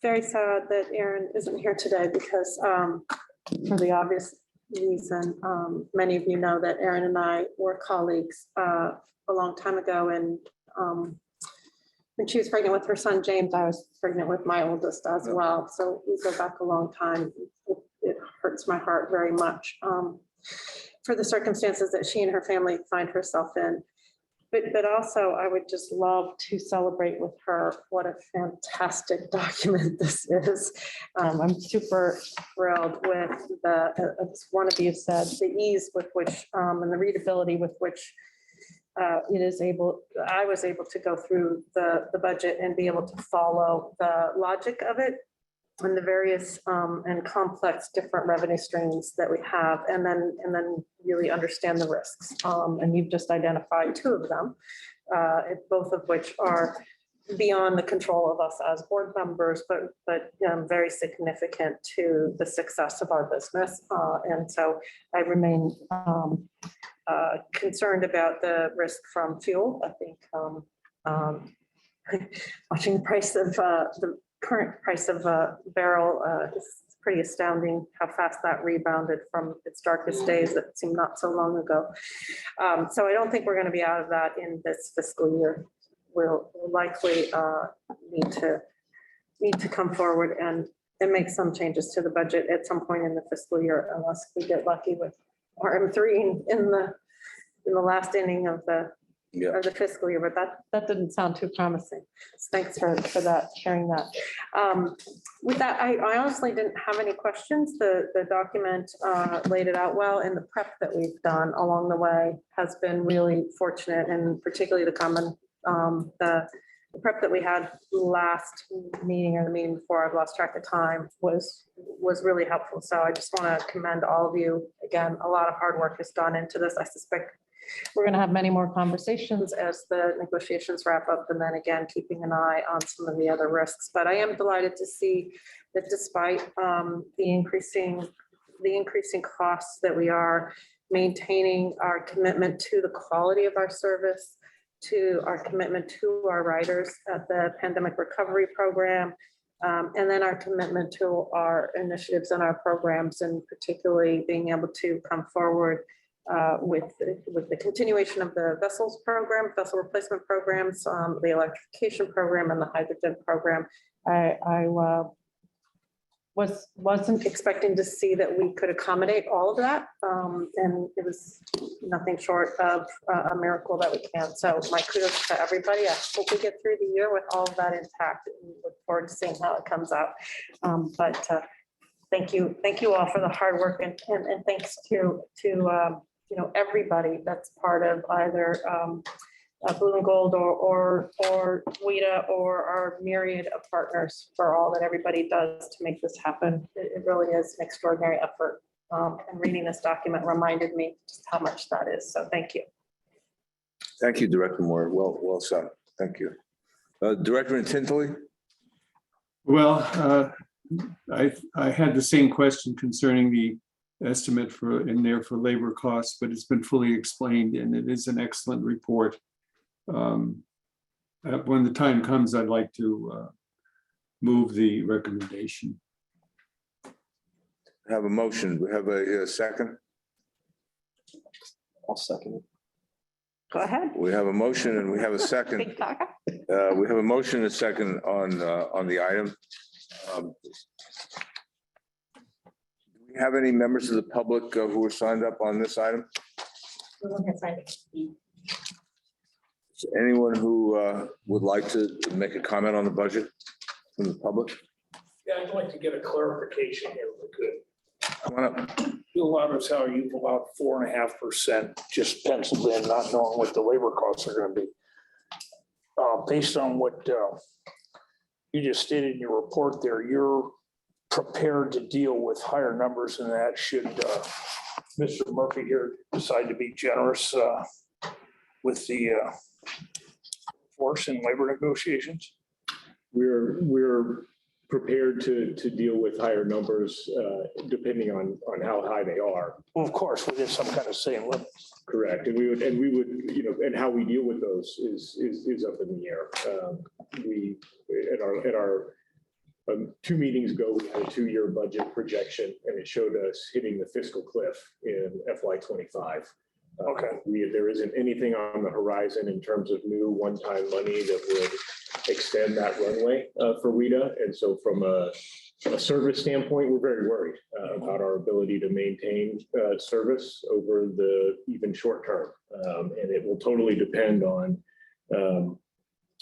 very sad that Aaron isn't here today because for the obvious reason, many of you know that Aaron and I were colleagues a long time ago, and when she was pregnant with her son, James, I was pregnant with my oldest as well. So we go back a long time. It hurts my heart very much for the circumstances that she and her family find herself in. But also, I would just love to celebrate with her what a fantastic document this is. I'm super thrilled with as one of you said, the ease with which and the readability with which I was able to go through the budget and be able to follow the logic of it and the various and complex different revenue streams that we have, and then really understand the risks. And you've just identified two of them, both of which are beyond the control of us as board members, but very significant to the success of our business. And so I remain concerned about the risk from fuel. I think watching the price of the current price of a barrel is pretty astounding how fast that rebounded from its darkest days that seemed not so long ago. So I don't think we're going to be out of that in this fiscal year. We'll likely need to come forward and make some changes to the budget at some point in the fiscal year, unless we get lucky with RM3 in the last inning of the fiscal year, but that didn't sound too promising. So thanks for that, sharing that. With that, I honestly didn't have any questions. The document laid it out well, and the prep that we've done along the way has been really fortunate, and particularly the the prep that we had last meeting or the meeting before, I've lost track of time, was really helpful. So I just want to commend all of you. Again, a lot of hard work has gone into this. I suspect we're going to have many more conversations as the negotiations wrap up, and then again, keeping an eye on some of the other risks. But I am delighted to see that despite the increasing costs, that we are maintaining our commitment to the quality of our service, to our commitment to our riders at the pandemic recovery program, and then our commitment to our initiatives and our programs, and particularly being able to come forward with the continuation of the vessel replacement programs, the electrification program, and the hydrogen program. I wasn't expecting to see that we could accommodate all of that, and it was nothing short of a miracle that we can. So my kudos to everybody. I hope we get through the year with all of that intact, and look forward to seeing how it comes out. But thank you all for the hard work, and thanks to everybody that's part of either Blue and Gold or WETA or our myriad of partners for all that everybody does to make this happen. It really is an extraordinary effort. And reading this document reminded me just how much that is. So thank you. Thank you, Director Moore. Well said. Thank you. Director Tintley? Well, I had the same question concerning the estimate in there for labor costs, but it's been fully explained, and it is an excellent report. When the time comes, I'd like to move the recommendation. Have a motion. We have a second. I'll second it. Go ahead. We have a motion and we have a second. Big talker. We have a motion and a second on the item. Do we have any members of the public who are signed up on this item? Anyone who would like to make a comment on the budget from the public? Yeah, I'd like to get a clarification here if we could. Come on up. A lot of us, how you've allowed 4.5% just penciled in, not knowing what the labor costs are going to be. Based on what you just stated in your report there, you're prepared to deal with higher numbers than that should Mr. Murphy here decide to be generous with the force and labor negotiations? We're prepared to deal with higher numbers depending on how high they are. Well, of course, within some kind of same limits. Correct. And we would, and how we deal with those is up in the air. We, at our 2 meetings ago, we had a 2-year budget projection, and it showed us hitting the fiscal cliff in FY25. Okay. There isn't anything on the horizon in terms of new one-time money that would extend that runway for WETA. And so from a service standpoint, we're very worried about our ability to maintain service over the even short term. And it will totally depend on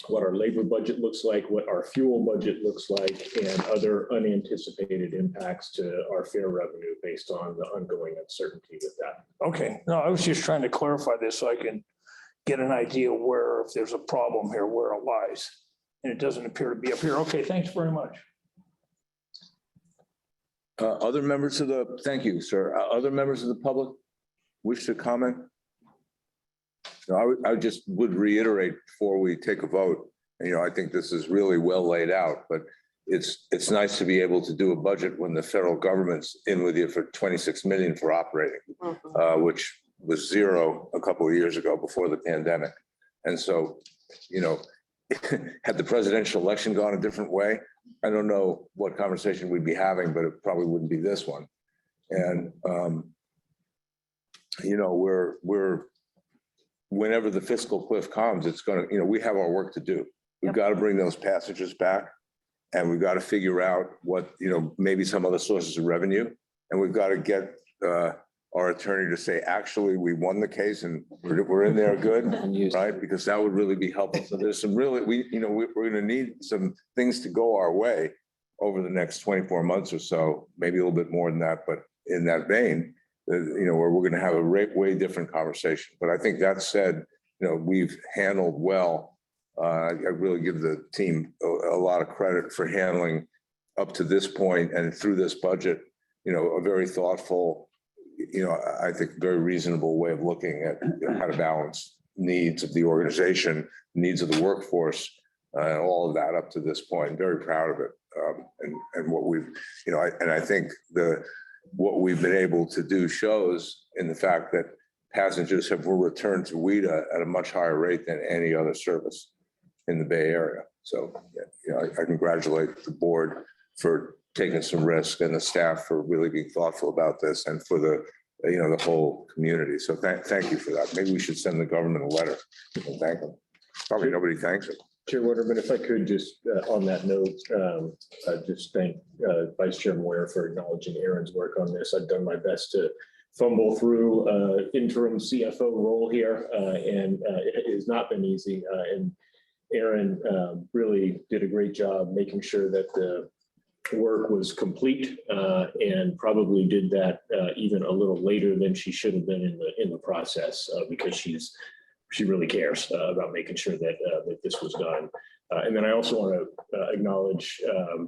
what our labor budget looks like, what our fuel budget looks like, and other unanticipated impacts to our fare revenue based on the ongoing uncertainty with that. Okay, no, I was just trying to clarify this so I can get an idea where, if there's a problem here, where it lies. And it doesn't appear to be up here. Okay, thanks very much. Other members of the, thank you, sir. Other members of the public wish to comment? No, I just would reiterate before we take a vote, I think this is really well laid out, but it's nice to be able to do a budget when the federal government's in with you for 26 million for operating, which was zero a couple of years ago before the pandemic. And so, had the presidential election gone a different way, I don't know what conversation we'd be having, but it probably wouldn't be this one. And, we're whenever the fiscal cliff comes, it's going to, we have our work to do. We've got to bring those passages back, and we've got to figure out what, maybe some other sources of revenue. And we've got to get our attorney to say, actually, we won the case and we're in there good, right? Because that would really be helpful. So there's some really, we're going to need some things to go our way over the next 24 months or so, maybe a little bit more than that, but in that vein, where we're going to have a way different conversation. But I think that said, we've handled well I really give the team a lot of credit for handling up to this point and through this budget, a very thoughtful, I think very reasonable way of looking at how to balance needs of the organization, needs of the workforce, and all of that up to this point. Very proud of it. And what we've, I think what we've been able to do shows in the fact that passengers were returned to WETA at a much higher rate than any other service in the Bay Area. So, I congratulate the board for taking some risk and the staff for really being thoughtful about this and for the whole community. So thank you for that. Maybe we should send the government a letter and thank them. Probably nobody thanks them. Chair Waterman, if I could just, on that note, just thank Vice Chair Moyer for acknowledging Aaron's work on this. I've done my best to fumble through interim CFO role here, and it has not been easy. And Aaron really did a great job making sure that the work was complete, and probably did that even a little later than she should have been in the process, because she really cares about making sure that that this was done. And then I also want to acknowledge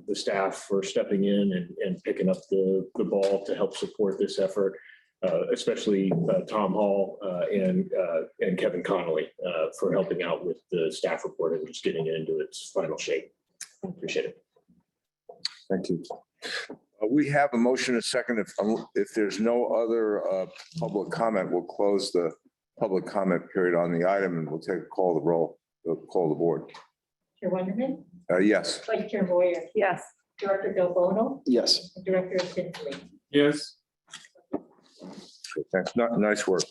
the staff for stepping in and picking up the ball to help support this effort, especially Tom Hall and Kevin Connolly for helping out with the staff report and just getting it into its final shape. Appreciate it. Thank you. We have a motion and a second. If there's no other public comment, we'll close the public comment period on the item and we'll take a call the board. Chair Wonderman, Yes. Vice Chair Moyer, Yes. Director Del Bono, Yes. and Director Tinsley. Yes. Thanks. Nice work.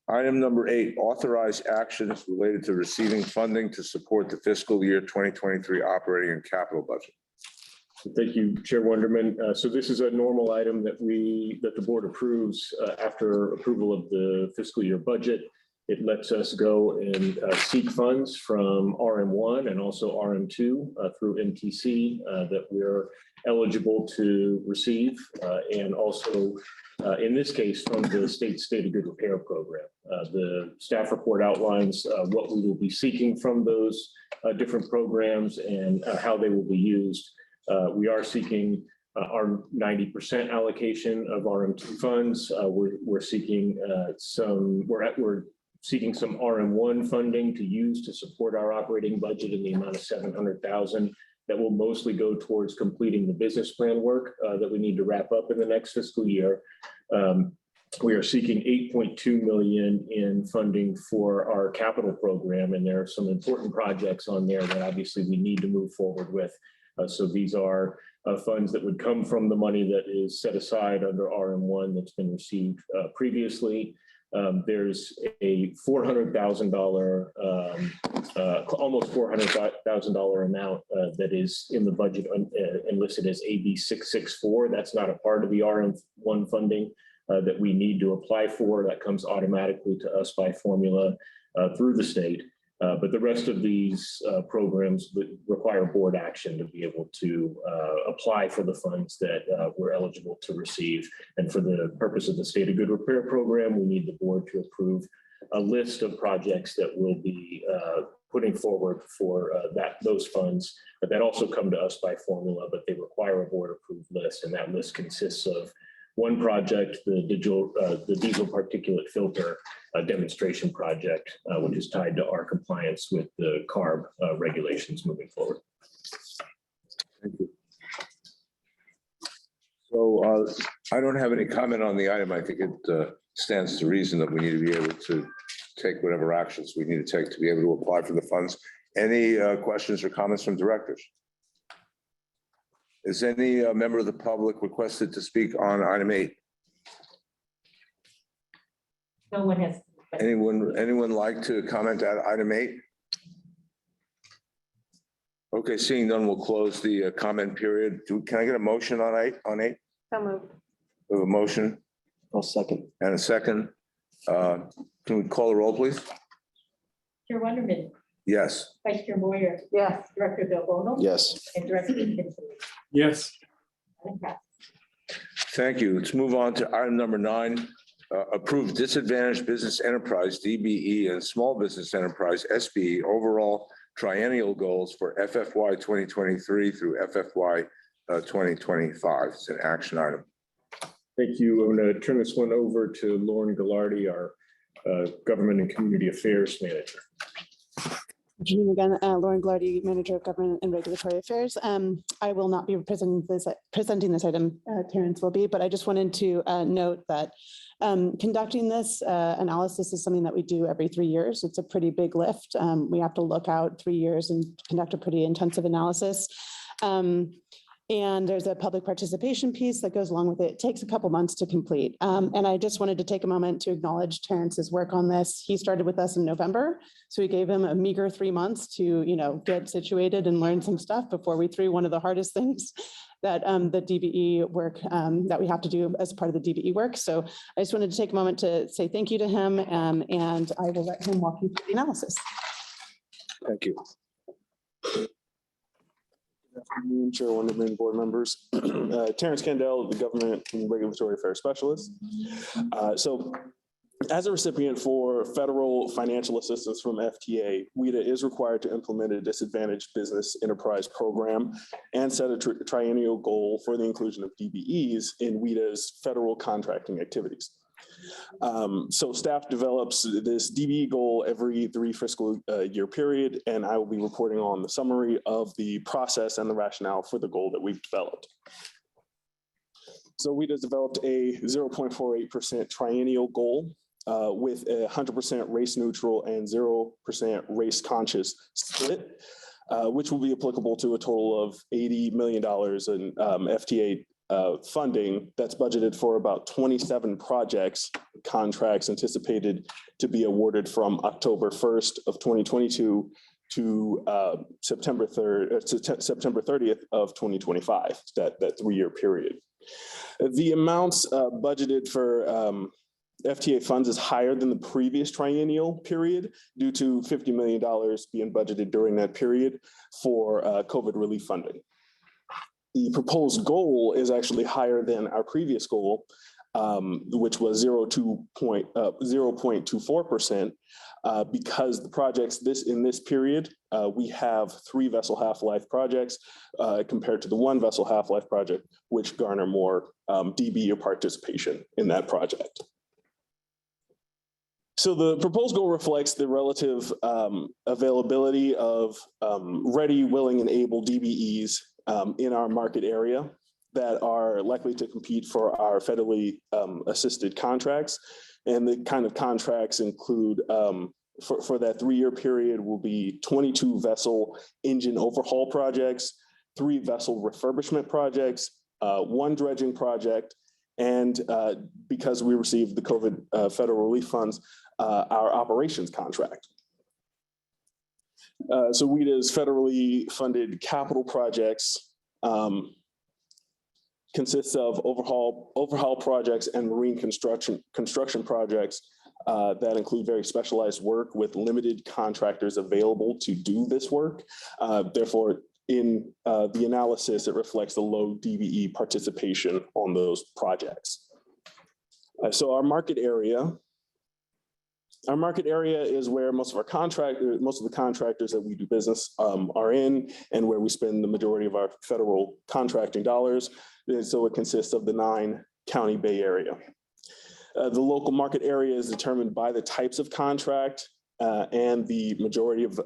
Item number 8, authorized actions related to receiving funding to support the fiscal year 2023 operating and capital budget. Thank you, Chair Wonderman. So this is a normal item that the board approves after approval of the fiscal year budget. It lets us go and seek funds from RM1 and also RM2 through MTC that we're eligible to receive, and also in this case from the state of good repair program. The staff report outlines what we will be seeking from those different programs and how they will be used. We are seeking our 90% allocation of RM2 funds. We're seeking we're seeking some RM1 funding to use to support our operating budget in the amount of $700,000 that will mostly go towards completing the business plan work that we need to wrap up in the next fiscal year. We are seeking $8.2 million in funding for our capital program, and there are some important projects on there that obviously we need to move forward with. So these are funds that would come from the money that is set aside under RM1 that's been received previously. There's a $400,000, almost $400,000 amount that is in the budget and listed as AB 664. That's not a part of the RM1 funding that we need to apply for. That comes automatically to us by formula through the state. But the rest of these programs would require board action to be able to apply for the funds that we're eligible to receive. And for the purpose of the State of Good Repair program, we need the board to approve a list of projects that we'll be putting forward for those funds. But that also come to us by formula, but they require a board approved list. And that list consists of one project, the diesel particulate filter demonstration project, which is tied to our compliance with the CARB regulations moving forward. Thank you. So I don't have any comment on the item. I think it stands to reason that we need to be able to take whatever actions we need to take to be able to apply for the funds. Any questions or comments from directors? Is any member of the public requested to speak on item 8? No one has. Anyone like to comment at item 8? Okay, seeing none, we'll close the comment period. Can I get a motion on 8? So moved. We have a motion I'll second. and a second. Can we call the roll, please? Chair Wonderman, Yes. Vice Chair Moyer, Yes. Director Del Bono, Yes. and Director Tinsley. Yes. Item passed. Thank you. Let's move on to item number 9. approve disadvantaged business enterprise, DBE, and small business enterprise, SBE, overall triennial goals for FFY 2023 through FFY 2025. It's an action item. Thank you. I'm going to turn this one over to Lauren Gallardi, our Government and Community Affairs Manager. Good evening again, Lauren Glardy, Manager of Government and Regulatory Affairs. I will not be presenting this item, Terrence will be, but I just wanted to note that conducting this analysis is something that we do every 3 years. It's a pretty big lift. We have to look out 3 years and conduct a pretty intensive analysis. And there's a public participation piece that goes along with it. It takes a couple months to complete. And I just wanted to take a moment to acknowledge Terrence's work on this. He started with us in November. So we gave him a meager 3 months to, get situated and learn some stuff before we threw one of the hardest things that the DBE work that we have to do as part of the DBE work. So I just wanted to take a moment to say thank you to him, and I will let him walk you through the analysis. Thank you. Good afternoon, Chairwoman and board members. Terrence Kendall, the Government and Regulatory Affairs Specialist. So as a recipient for federal financial assistance from FTA, WETA is required to implement a disadvantaged business enterprise program and set a triennial goal for the inclusion of DBEs in WETA's federal contracting activities. So staff develops this DBE goal every 3 fiscal year period, and I will be reporting on the summary of the process and the rationale for the goal that we've developed. So WETA developed a 0.48% triennial goal with a 100% race neutral and 0% race conscious split, which will be applicable to a total of $80 million in FTA funding that's budgeted for about 27 projects, contracts anticipated to be awarded from October 1st of 2022 to September 30th of 2025, that 3-year period. The amounts budgeted for FTA funds is higher than the previous triennial period due to $50 million being budgeted during that period for COVID relief funding. The proposed goal is actually higher than our previous goal, which was 0.24%, because the projects in this period, we have 3 vessel half-life projects compared to the 1 vessel half-life project, which garner more DB or participation in that project. So the proposed goal reflects the relative availability of ready, willing, and able DBEs in our market area that are likely to compete for our federally assisted contracts. And the kind of contracts include, for that 3-year period, will be 22 vessel engine overhaul projects, 3 vessel refurbishment projects, 1 dredging project, and because we received the COVID federal relief funds, our operations contract. So WETA's federally funded capital projects consists of overhaul projects and marine construction projects that include very specialized work with limited contractors available to do this work. Therefore, in the analysis, it reflects the low DBE participation on those projects. So our market area is where most of the contractors that we do business are in, and where we spend the majority of our federal contracting dollars. And so it consists of the 9-county Bay Area. The local market area is determined by the types of contract, and the majority of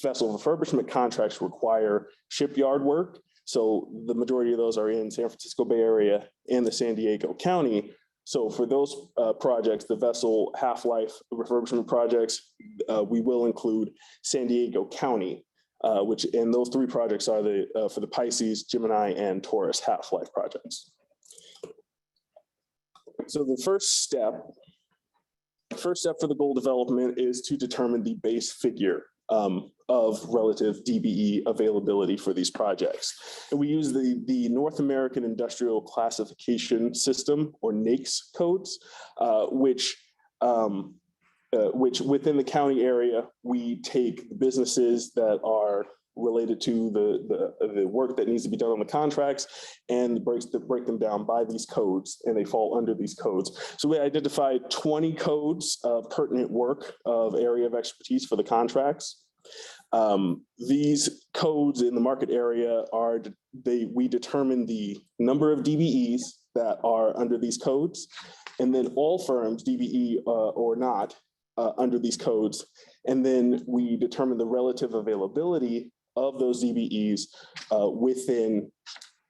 vessel refurbishment contracts require shipyard work. So the majority of those are in San Francisco Bay Area and the San Diego County. So for those projects, the vessel half-life refurbishment projects, we will include San Diego County, and those 3 projects are for the Pisces, Gemini, and Taurus half-life projects. So the first step for the goal development is to determine the base figure of relative DBE availability for these projects. And we use the North American Industrial Classification System, or NAICS codes, which within the county area, we take businesses that are related to the work that needs to be done on the contracts and break them down by these codes, and they fall under these codes. So we identified 20 codes of pertinent work of area of expertise for the contracts. These codes in the market area we determine the number of DBEs that are under these codes, and then all firms, DBE or not, under these codes. And then we determine the relative availability of those DBEs within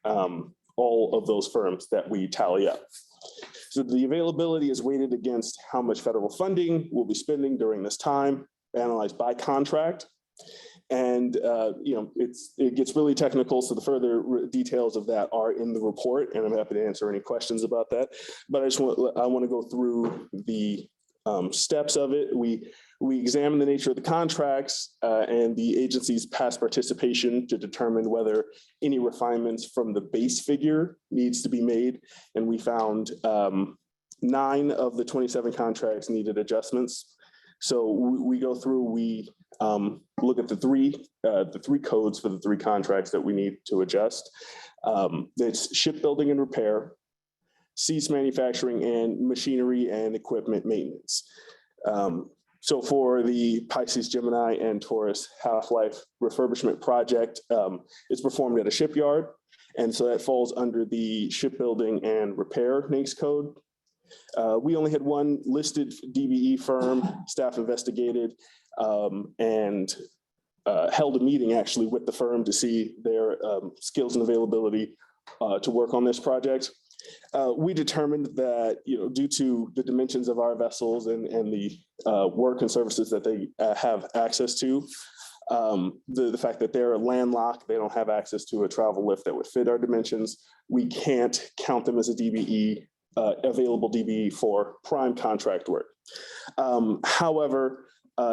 all of those firms that we tally up. So the availability is weighted against how much federal funding we'll be spending during this time, analyzed by contract. And it gets really technical, so the further details of that are in the report, and I'm happy to answer any questions about that. But I want to go through the steps of it. We examine the nature of the contracts and the agency's past participation to determine whether any refinements from the base figure needs to be made. And we found 9 of the 27 contracts needed adjustments. So we go through, we look at the three codes for the 3 contracts that we need to adjust. It's shipbuilding and repair, seats manufacturing, and machinery and equipment maintenance. So for the Pisces, Gemini, and Taurus half-life refurbishment project, it's performed at a shipyard. And so that falls under the shipbuilding and repair NAICS code. We only had one listed DBE firm. Staff investigated and held a meeting actually with the firm to see their skills and availability to work on this project. We determined that, due to the dimensions of our vessels and the work and services that they have access to, the fact that they're landlocked, they don't have access to a travel lift that would fit our dimensions, we can't count them as a DBE, available DBE for prime contract work. However,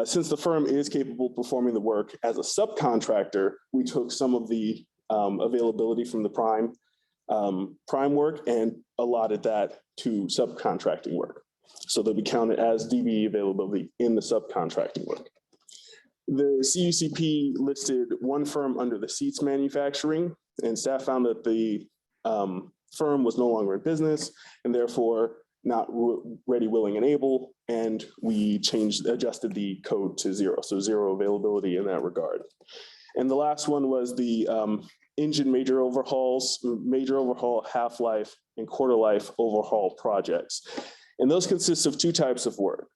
since the firm is capable of performing the work as a subcontractor, we took some of the availability from the prime work and allotted that to subcontracting work. So they'll be counted as DBE availability in the subcontracting work. The CUCP listed one firm under the seats manufacturing, and staff found that the firm was no longer in business and therefore not ready, willing, and able, and we adjusted the code to 0, so 0 availability in that regard. And the last one was the engine major overhaul, half-life, and quarter-life overhaul projects. And those consist of 2 types of work,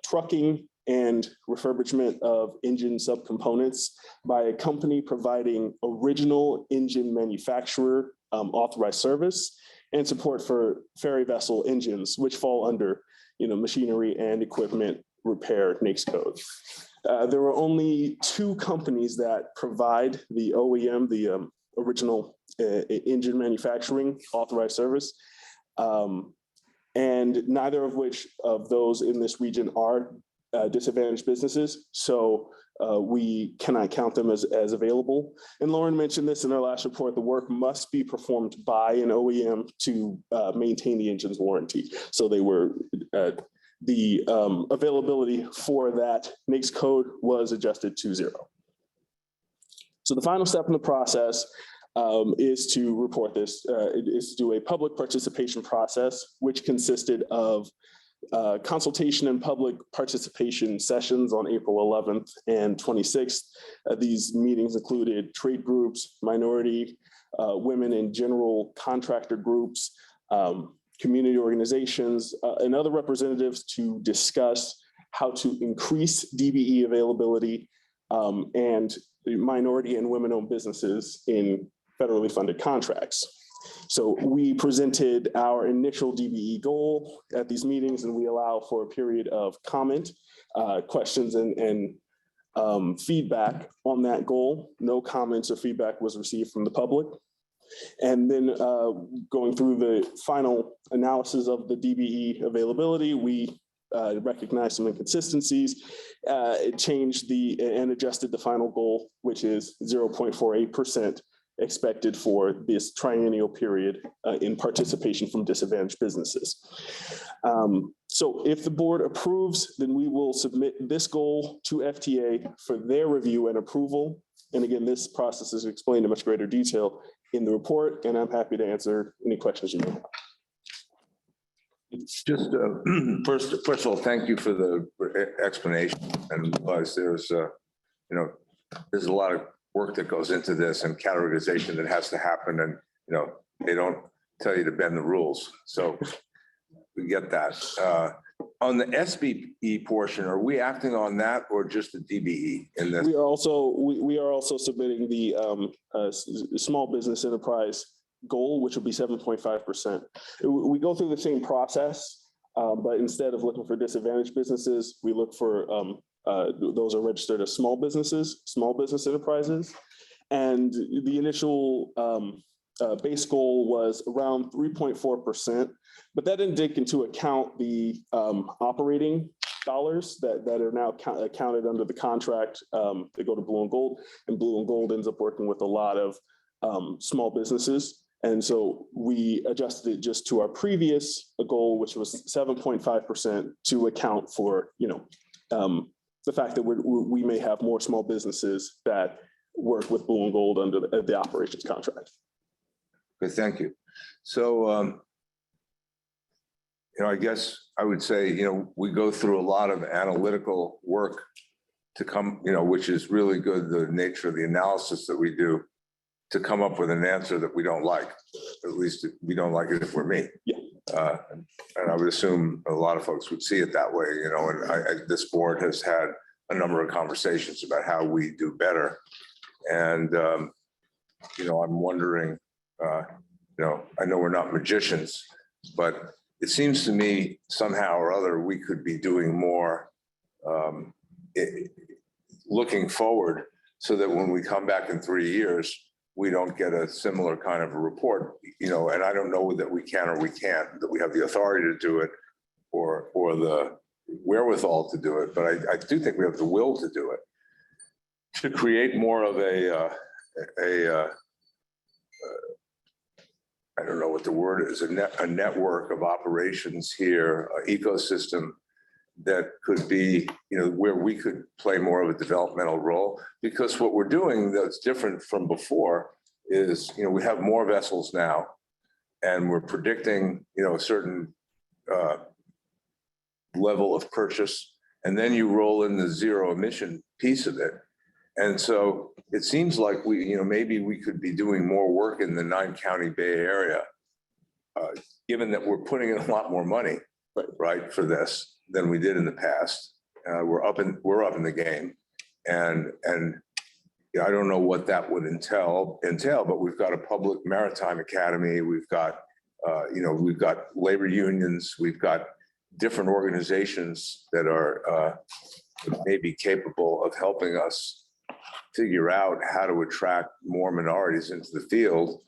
trucking and refurbishment of engine subcomponents by a company providing original engine manufacturer authorized service and support for ferry vessel engines, which fall under machinery and equipment repair NAICS code. There were only 2 companies that provide the OEM, the original engine manufacturing authorized service, and neither of which of those in this region are disadvantaged businesses. So we cannot count them as available. And Lauren mentioned this in our last report, the work must be performed by an OEM to maintain the engine's warranty. So they were, the availability for that NAICS code was adjusted to 0. So the final step in the process is to report this, is to do a public participation process, which consisted of consultation and public participation sessions on April 11th and 26th. These meetings included trade groups, minority, women and general contractor groups, community organizations, and other representatives to discuss how to increase DBE availability and minority and women-owned businesses in federally funded contracts. So we presented our initial DBE goal at these meetings, and we allow for a period of comment, questions, and feedback on that goal. No comments or feedback was received from the public. And then going through the final analysis of the DBE availability, we recognized some inconsistencies, changed and adjusted the final goal, which is 0.48% expected for this triennial period in participation from disadvantaged businesses. So if the board approves, then we will submit this goal to FTA for their review and approval. And again, this process is explained in much greater detail in the report, and I'm happy to answer any questions you may have. Just first of all, thank you for the explanation. And realize there's there's a lot of work that goes into this and categorization that has to happen, and they don't tell you to bend the rules. So we get that. On the SBE portion, are we acting on that or just the DBE in this? We are also submitting the small business enterprise goal, which will be 7.5%. We go through the same process, but instead of looking for disadvantaged businesses, we look for those are registered as small businesses, small business enterprises. And the initial base goal was around 3.4%, but that didn't take into account the operating dollars that are now counted under the contract. They go to Blue and Gold, and Blue and Gold ends up working with a lot of small businesses. And so we adjusted it just to our previous goal, which was 7.5%, to account for, the fact that we may have more small businesses that work with Blue and Gold under the operations contract. Okay, thank you. So, I guess I would say, we go through a lot of analytical work to come, which is really good, the nature of the analysis that we do, to come up with an answer that we don't like. At least we don't like it if we're me. Yeah. And I would assume a lot of folks would see it that way, and this board has had a number of conversations about how we do better. And, I'm wondering, I know we're not magicians, but it seems to me somehow or other, we could be doing more looking forward, so that when we come back in 3 years, we don't get a similar kind of a report, and I don't know that we can or we can't, that we have the authority to do it or the wherewithal to do it. But I do think we have the will to do it, to create more of I don't know what the word is, a network of operations here, an ecosystem that could be, where we could play more of a developmental role. Because what we're doing that's different from before is, we have more vessels now, and we're predicting, a certain level of purchase, and then you roll in the zero emission piece of it. And so it seems like maybe we could be doing more work in the 9-county Bay Area, given that we're putting in a lot more money, right, for this than we did in the past. We're up in the game, and I don't know what that would entail, but we've got a public maritime academy. We've got labor unions. We've got different organizations that are maybe capable of helping us figure out how to attract more minorities into the field,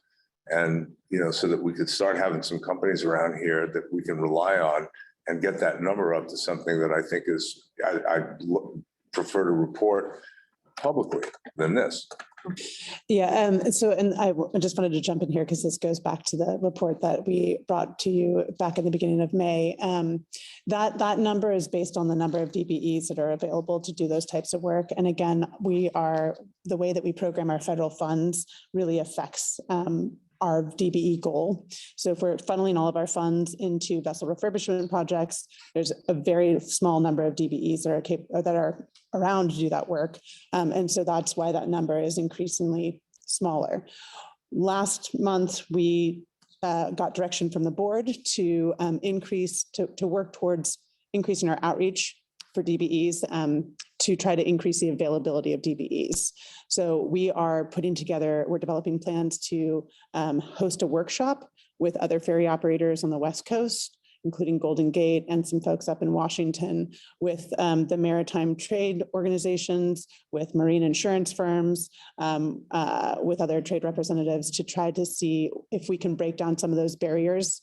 and so that we could start having some companies around here that we can rely on and get that number up to something that I think is, I prefer to report publicly than this. Yeah, and I just wanted to jump in here because this goes back to the report that we brought to you back in the beginning of May. That number is based on the number of DBEs that are available to do those types of work. And again, the way that we program our federal funds really affects our DBE goal. So if we're funneling all of our funds into vessel refurbishment projects, there's a very small number of DBEs that are around to do that work. And so that's why that number is increasingly smaller. Last month, we got direction from the board to work towards increasing our outreach for DBEs to try to increase the availability of DBEs. So we're developing plans to host a workshop with other ferry operators on the West Coast, including Golden Gate and some folks up in Washington, with the maritime trade organizations, with marine insurance firms, with other trade representatives, to try to see if we can break down some of those barriers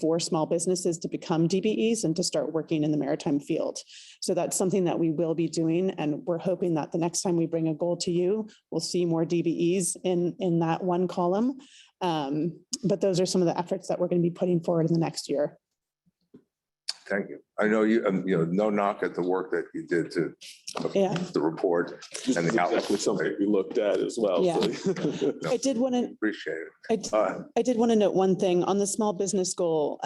for small businesses to become DBEs and to start working in the maritime field. So that's something that we will be doing. And we're hoping that the next time we bring a goal to you, we'll see more DBEs in that one column. But those are some of the efforts that we're going to be putting forward in the next year. Thank you. I know you, no knock at the work that you did to Yeah. the report This and is the outlook. exactly something we looked at as well. Yeah. so. I did want to, Appreciate it. I did want to note one thing on the small business goal.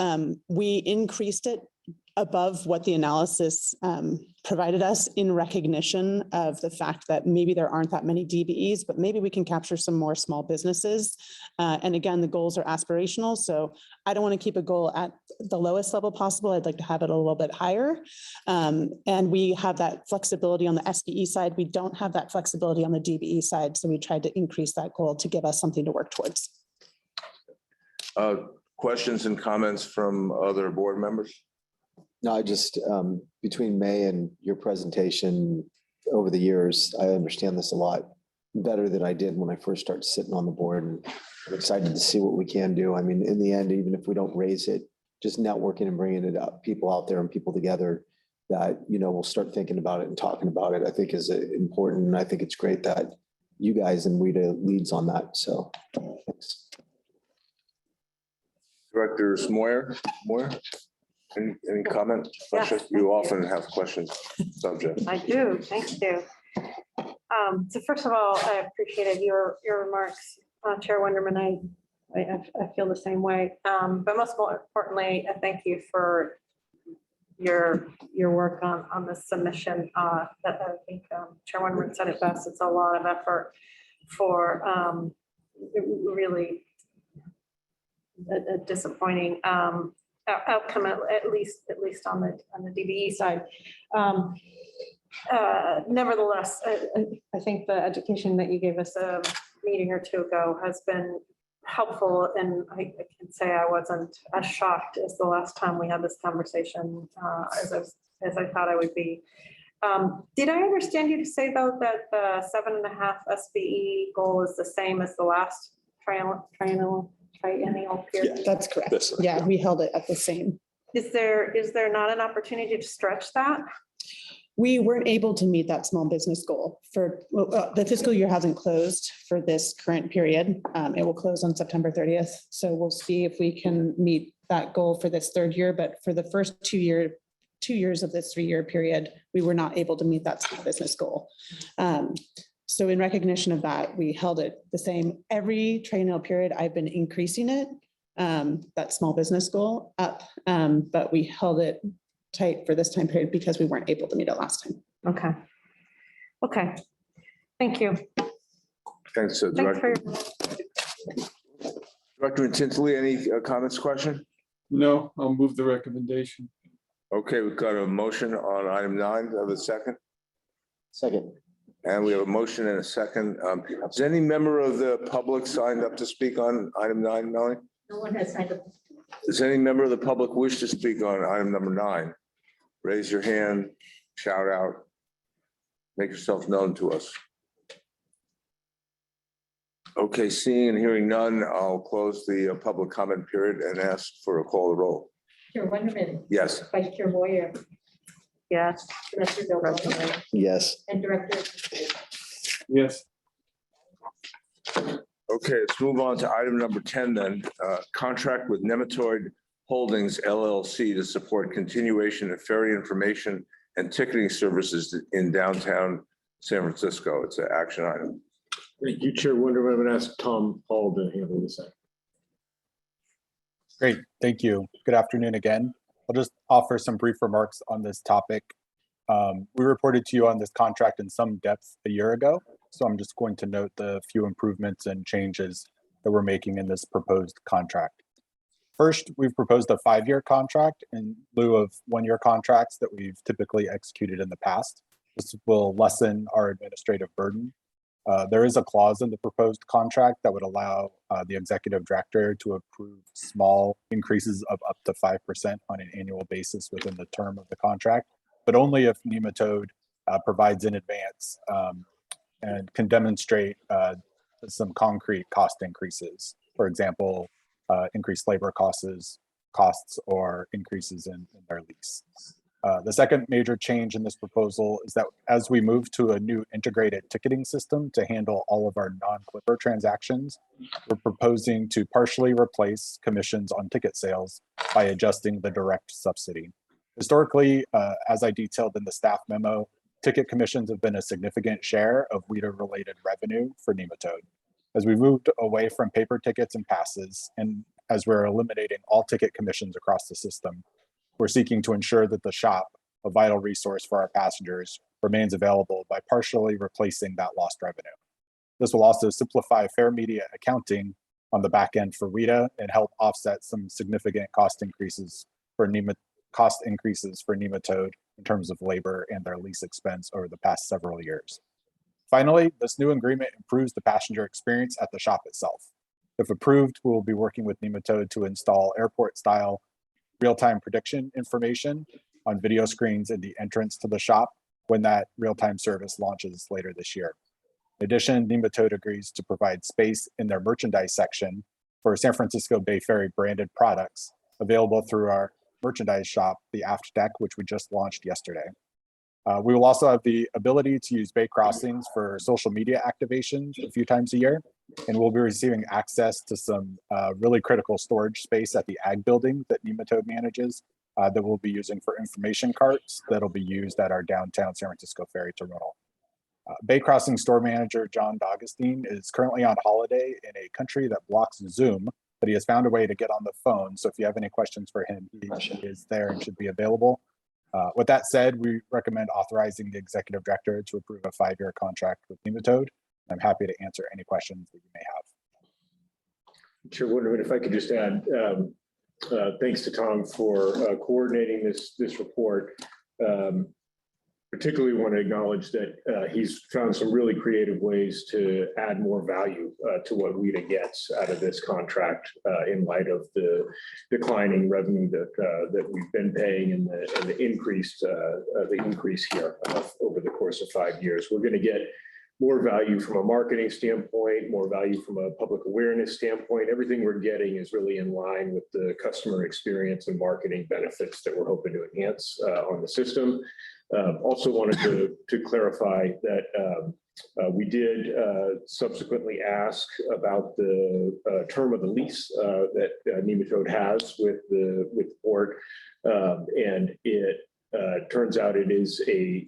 We increased it above what the analysis provided us in recognition of the fact that maybe there aren't that many DBEs, but maybe we can capture some more small businesses. And again, the goals are aspirational. So I don't want to keep a goal at the lowest level possible. I'd like to have it a little bit higher. And we have that flexibility on the SBE side. We don't have that flexibility on the DBE side. So we tried to increase that goal to give us something to work towards. Questions and comments from other board members? No, I just, between May and your presentation over the years, I understand this a lot better than I did when I first started sitting on the board. And I'm excited to see what we can do. I mean, in the end, even if we don't raise it, just networking and bringing it up, people out there and people together that, we'll start thinking about it and talking about it, I think is important. And I think it's great that you guys and WETA leads on that. So thanks. Director Moyer? Any comment? Questions? You often have questions, subject. I do, thank you. So first of all, I appreciated your remarks, Chair Wenderman. I feel the same way. But most importantly, I thank you for your work on the submission. That I think Chair Wenderman said it best. It's a lot of effort for really a disappointing outcome, at least on the DBE side. Nevertheless, I think the education that you gave us a meeting or two ago has been helpful, and I can say I wasn't as shocked as the last time we had this conversation as I thought I would be. Did I understand you to say though that the 7.5 SBE goal is the same as the last triennial period? That's correct. That's right, Yeah, we held it at the same. Is there not an opportunity to stretch that? We weren't able to meet that small business goal for the fiscal year hasn't closed for this current period. It will close on September 30th. So we'll see if we can meet that goal for this third year. But for the first 2 years of this 3-year period, we were not able to meet that small business goal. So in recognition of that, we held it the same. Every triennial period, I've been increasing it, that small business goal up, but we held it tight for this time period because we weren't able to meet it last time. Okay. Thank you. Thanks, Thanks for Director. your. Director Tinsley, any comments, question? No, I'll move the recommendation. Okay, we've got a motion on item 9. Do I have a second? Second. And we have a motion and a second. Is any member of the public signed up to speak on item 9, Melanie? No one has signed up. Does any member of the public wish to speak on item number 9? Raise your hand, shout out, make yourself known to us. Okay, seeing and hearing none, I'll close the public comment period and ask for a call to roll. Chair Wenderman, Yes. Vice Chair Moyer, Yes. Director Del Valle, Yes. and Director. Yes, Okay, let's move on to item number 10 then. Contract with Nematoid Holdings LLC to support continuation of ferry information and ticketing services in downtown San Francisco. It's an action item. Thank you, Chair Wonderman. I'm going to ask Tom Hall to handle this. Great, thank you. Good afternoon again. I'll just offer some brief remarks on this topic. We reported to you on this contract in some depth a year ago, so I'm just going to note the few improvements and changes that we're making in this proposed contract. First, we've proposed a 5-year contract in lieu of 1-year contracts that we've typically executed in the past. This will lessen our administrative burden. There is a clause in the proposed contract that would allow the executive director to approve small increases of up to 5% on an annual basis within the term of the contract, but only if Nematode provides in advance and can demonstrate some concrete cost increases. For example, increased labor costs or increases in their lease. The second major change in this proposal is that as we move to a new integrated ticketing system to handle all of our non-Clipper transactions, we're proposing to partially replace commissions on ticket sales by adjusting the direct subsidy. Historically, as I detailed in the staff memo, ticket commissions have been a significant share of WETA-related revenue for Nematode. As we moved away from paper tickets and passes, and as we're eliminating all ticket commissions across the system, we're seeking to ensure that the shop, a vital resource for our passengers, remains available by partially replacing that lost revenue. This will also simplify fare media accounting on the back end for WETA and help offset some significant cost increases for Nematode in terms of labor and their lease expense over the past several years. Finally, this new agreement improves the passenger experience at the shop itself. If approved, we will be working with Nematode to install airport-style real-time prediction information on video screens in the entrance to the shop when that real-time service launches later this year. In addition, Nematode agrees to provide space in their merchandise section for San Francisco Bay Ferry branded products available through our merchandise shop, the Aft Deck, which we just launched yesterday. We will also have the ability to use bay crossings for social media activations a few times a year, and we'll be receiving access to some really critical storage space at the Ag building that Nematode manages that we'll be using for information carts that'll be used at our downtown San Francisco Ferry terminal. Bay Crossing store manager John D'Agostine is currently on holiday in a country that blocks Zoom, but he has found a way to get on the phone. So if you have any questions for him, he is there and should be available. With that said, we recommend authorizing the executive director to approve a 5-year contract with Nematode. I'm happy to answer any questions that you may have. Chairwoman, if I could just add, thanks to Tom for coordinating this report. Particularly want to acknowledge that he's found some really creative ways to add more value to what WETA gets out of this contract in light of the declining revenue that we've been paying and the increase here over the course of 5 years. We're going to get more value from a marketing standpoint, more value from a public awareness standpoint. Everything we're getting is really in line with the customer experience and marketing benefits that we're hoping to enhance on the system. Also wanted to clarify that we did subsequently ask about the term of the lease that Nematode has with the port, and it turns out it is a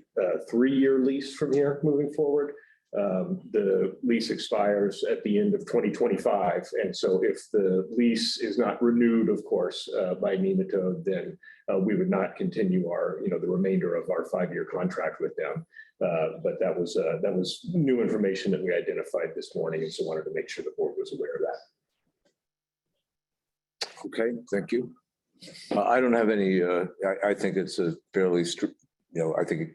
3-year lease from here moving forward. The lease expires at the end of 2025. And so if the lease is not renewed, of course, by Nematode, then we would not continue the remainder of our 5-year contract with them. But that was new information that we identified this morning. And so wanted to make sure the board was aware of that. Okay, thank you. I don't have any, I think it's a fairly, I think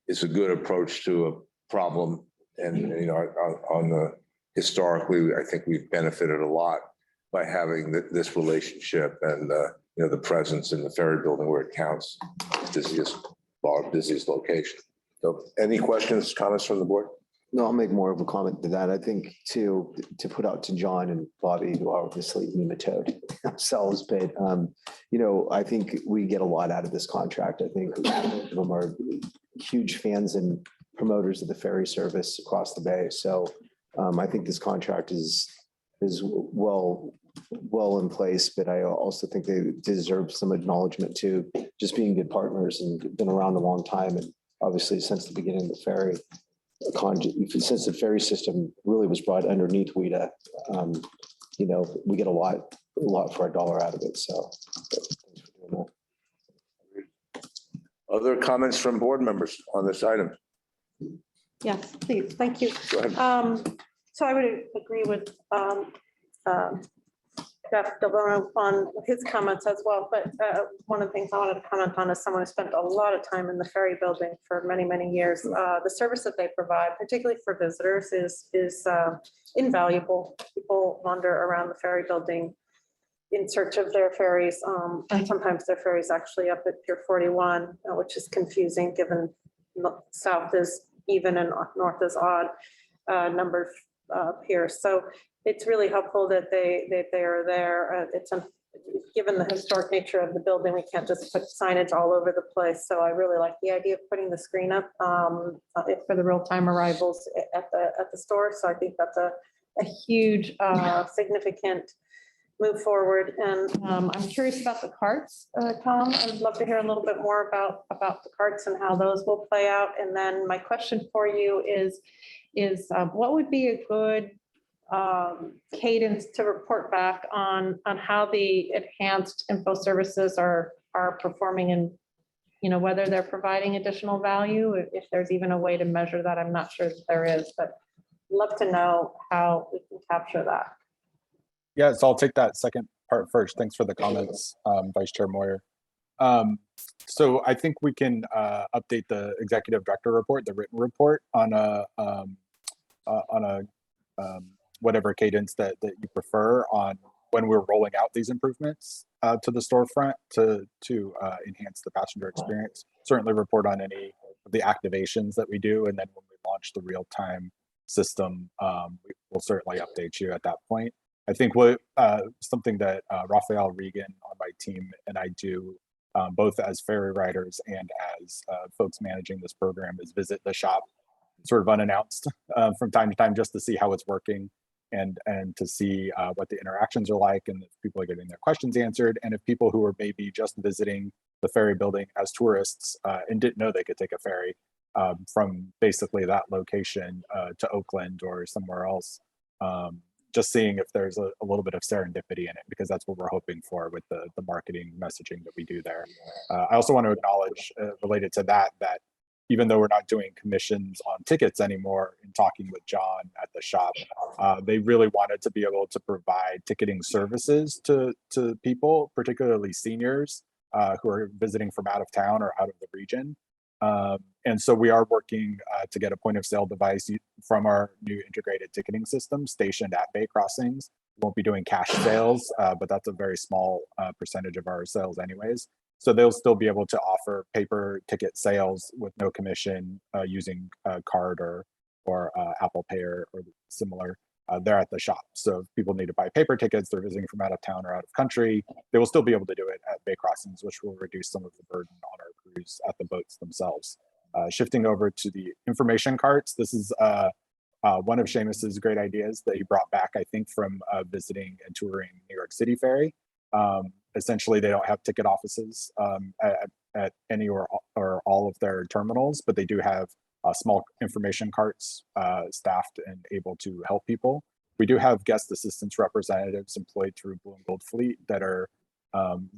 it's a good approach to a problem. And, on the historically, I think we've benefited a lot by having this relationship and, the presence in the ferry building where it counts, busiest location. So any questions, comments from the board? No, I'll make more of a comment to that. I think to put out to John and Bobby, who are obviously Nematode themselves, but I think we get a lot out of this contract. I think both of them are huge fans and promoters of the ferry service across the bay. So I think this contract is well in place, but I also think they deserve some acknowledgement too, just being good partners and been around a long time. And obviously since the beginning of the ferry, since the ferry system really was brought underneath WETA, we get a lot for our dollar out of it. So thanks for doing that. Other comments from board members on this item? Yes, please. Thank you. Go ahead. So I would agree with Jeff Delano on his comments as well. But one of the things I wanted to comment on is someone who spent a lot of time in the ferry building for many, many years. The service that they provide, particularly for visitors, is invaluable. People wander around the ferry building in search of their ferries. And sometimes their ferries actually up at Pier 41, which is confusing given south is even and north is odd numbered piers. So it's really helpful that they are there. Given the historic nature of the building, we can't just put signage all over the place. So I really like the idea of putting the screen up for the real-time arrivals at the store. So I think that's a huge significant move forward. And I'm curious about the carts, Tom. I would love to hear a little bit more about the carts and how those will play out. And then my question for you is what would be a good cadence to report back on how the enhanced info services are performing, and whether they're providing additional value, if there's even a way to measure that. I'm not sure that there is, but I'd love to know how we can capture that. Yeah, so I'll take that second part first. Thanks for the comments, Vice Chair Moyer. So I think we can update the executive director report, the written report, on a whatever cadence that you prefer on when we're rolling out these improvements to the storefront to enhance the passenger experience. Certainly report on any of the activations that we do, and then when we launch the real-time system, we will certainly update you at that point. I think what something that Raphael Regan on my team and I do, both as ferry riders and as folks managing this program, is visit the shop sort of unannounced from time to time, just to see how it's working and to see what the interactions are like, and if people are getting their questions answered, and if people who are maybe just visiting the ferry building as tourists and didn't know they could take a ferry from basically that location to Oakland or somewhere else, just seeing if there's a little bit of serendipity in it, because that's what we're hoping for with the marketing messaging that we do there. I also want to acknowledge related to that even though we're not doing commissions on tickets anymore, in talking with John at the shop, they really wanted to be able to provide ticketing services to people, particularly seniors who are visiting from out of town or out of the region. And so we are working to get a point of sale device from our new integrated ticketing system stationed at bay crossings. We won't be doing cash sales, but that's a very small percentage of our sales anyways. So they'll still be able to offer paper ticket sales with no commission using a card or Apple Pay or similar. They're at the shop. So if people need to buy paper tickets, they're visiting from out of town or out of country, they will still be able to do it at bay crossings, which will reduce some of the burden on our crews at the boats themselves. Shifting over to the information carts, this is one of Seamus's great ideas that he brought back, I think, from visiting and touring New York City Ferry. Essentially, they don't have ticket offices at any or all of their terminals, but they do have small information carts staffed and able to help people. We do have guest assistance representatives employed through Blue and Gold Fleet that are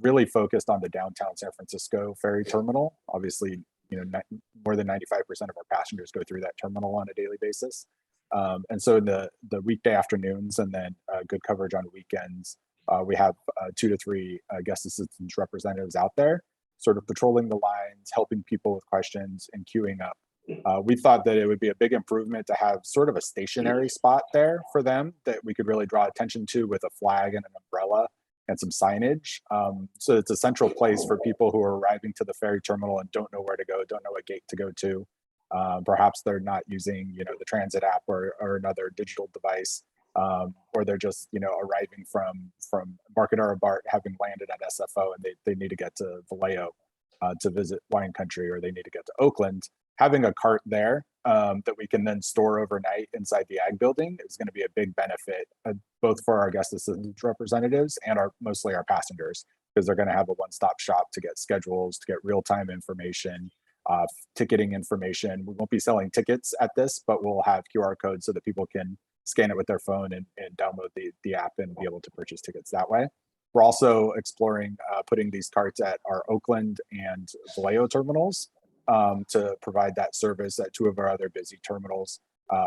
really focused on the downtown San Francisco ferry terminal. Obviously, more than 95% of our passengers go through that terminal on a daily basis. And so in the weekday afternoons and then good coverage on weekends, we have 2 to 3 guest assistance representatives out there, sort of patrolling the lines, helping people with questions and queuing up. We thought that it would be a big improvement to have sort of a stationary spot there for them that we could really draw attention to with a flag and an umbrella and some signage. So it's a central place for people who are arriving to the ferry terminal and don't know where to go, don't know what gate to go to. Perhaps they're not using, the transit app or another digital device, or they're just, arriving from Embarcadero BART, having landed at SFO, and they need to get to Vallejo to visit wine country, or they need to get to Oakland. Having a cart there that we can then store overnight inside the ag building is going to be a big benefit, both for our guest assistance representatives and mostly our passengers, because they're going to have a one-stop shop to get schedules, to get real-time information, ticketing information. We won't be selling tickets at this, but we'll have QR codes so that people can scan it with their phone and download the app and be able to purchase tickets that way. We're also exploring putting these carts at our Oakland and Vallejo terminals to provide that service at 2 of our other busy terminals.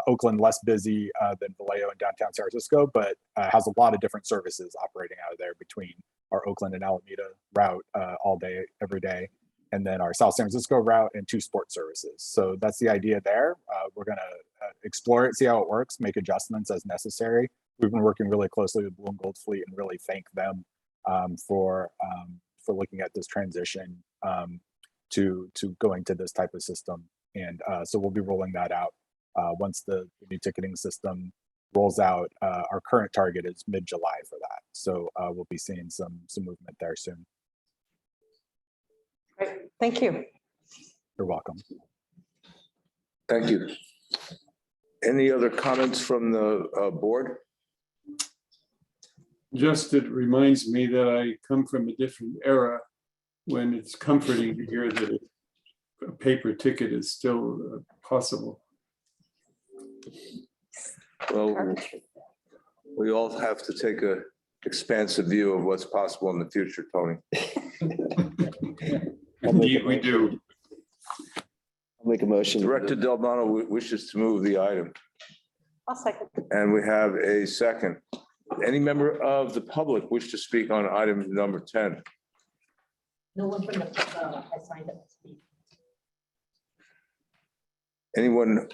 Oakland less busy than Vallejo and downtown San Francisco, but has a lot of different services operating out of there between our Oakland and Alameda route all day, every day, and then our South San Francisco route and 2 sports services. So that's the idea there. We're going to explore it, see how it works, make adjustments as necessary. We've been working really closely with Blue and Gold Fleet and really thank them for looking at this transition to going to this type of system. And so we'll be rolling that out once the new ticketing system rolls out. Our current target is mid-July for that. So we'll be seeing some movement there soon. Great. Thank you. You're welcome. Thank you. Any other comments from the board? Just it reminds me that I come from a different era when it's comforting to hear that a paper ticket is still possible. Well, we all have to take a expansive view of what's possible in the future, Tony. Indeed, we do. I'll make a motion. Director Delbano wishes to move the item, I'll second. and we have a second. Any member of the public wish to speak on item number 10? No one from the, has signed up to speak. Anyone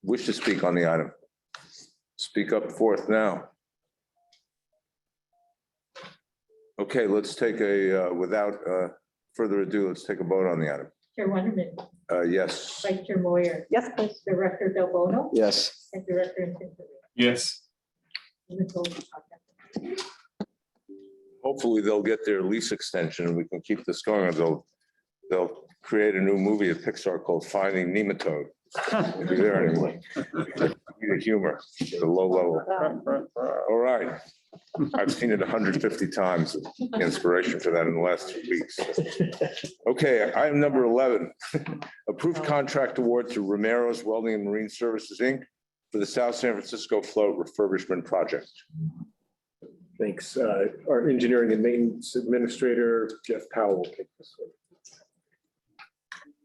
wish to speak on the item? Speak up forth now. Okay, let's take a, without further ado, let's take a vote on the item. Chair Wonderman, Yes. Vice Chair Moyer, Yes, please. Director Del Bono, Yes. and Director Untitled. Yes. Hopefully they'll get their lease extension and we can keep this going. They'll create a new movie at Pixar called Finding Nematode. It'll be there anyway. The humor, the low level. All right. I've seen it 150 times. The inspiration for that in the last 2 weeks. Okay, item number 11. Approved contract award to Romero's Welding and Marine Services, Inc. for the South San Francisco Float Refurbishment Project. Thanks. Our engineering and maintenance administrator, Jeff Powell, will take this one.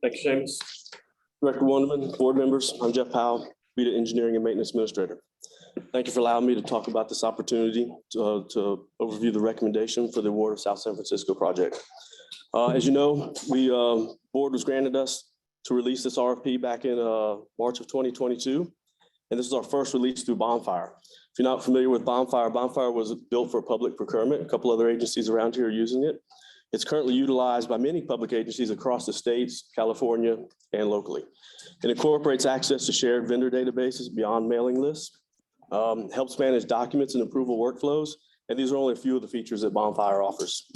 Thank you, Seamus. Director Wonderman, board members, I'm Jeff Powell, WETA Engineering and Maintenance Administrator. Thank you for allowing me to talk about this opportunity to overview the recommendation for the award of South San Francisco project. As you know, board was granted us to release this RFP back in March of 2022. And this is our first release through Bonfire. If you're not familiar with Bonfire, Bonfire was built for public procurement. A couple other agencies around here are using it. It's currently utilized by many public agencies across the states, California, and locally. It incorporates access to shared vendor databases beyond mailing lists, helps manage documents and approval workflows, and these are only a few of the features that Bonfire offers.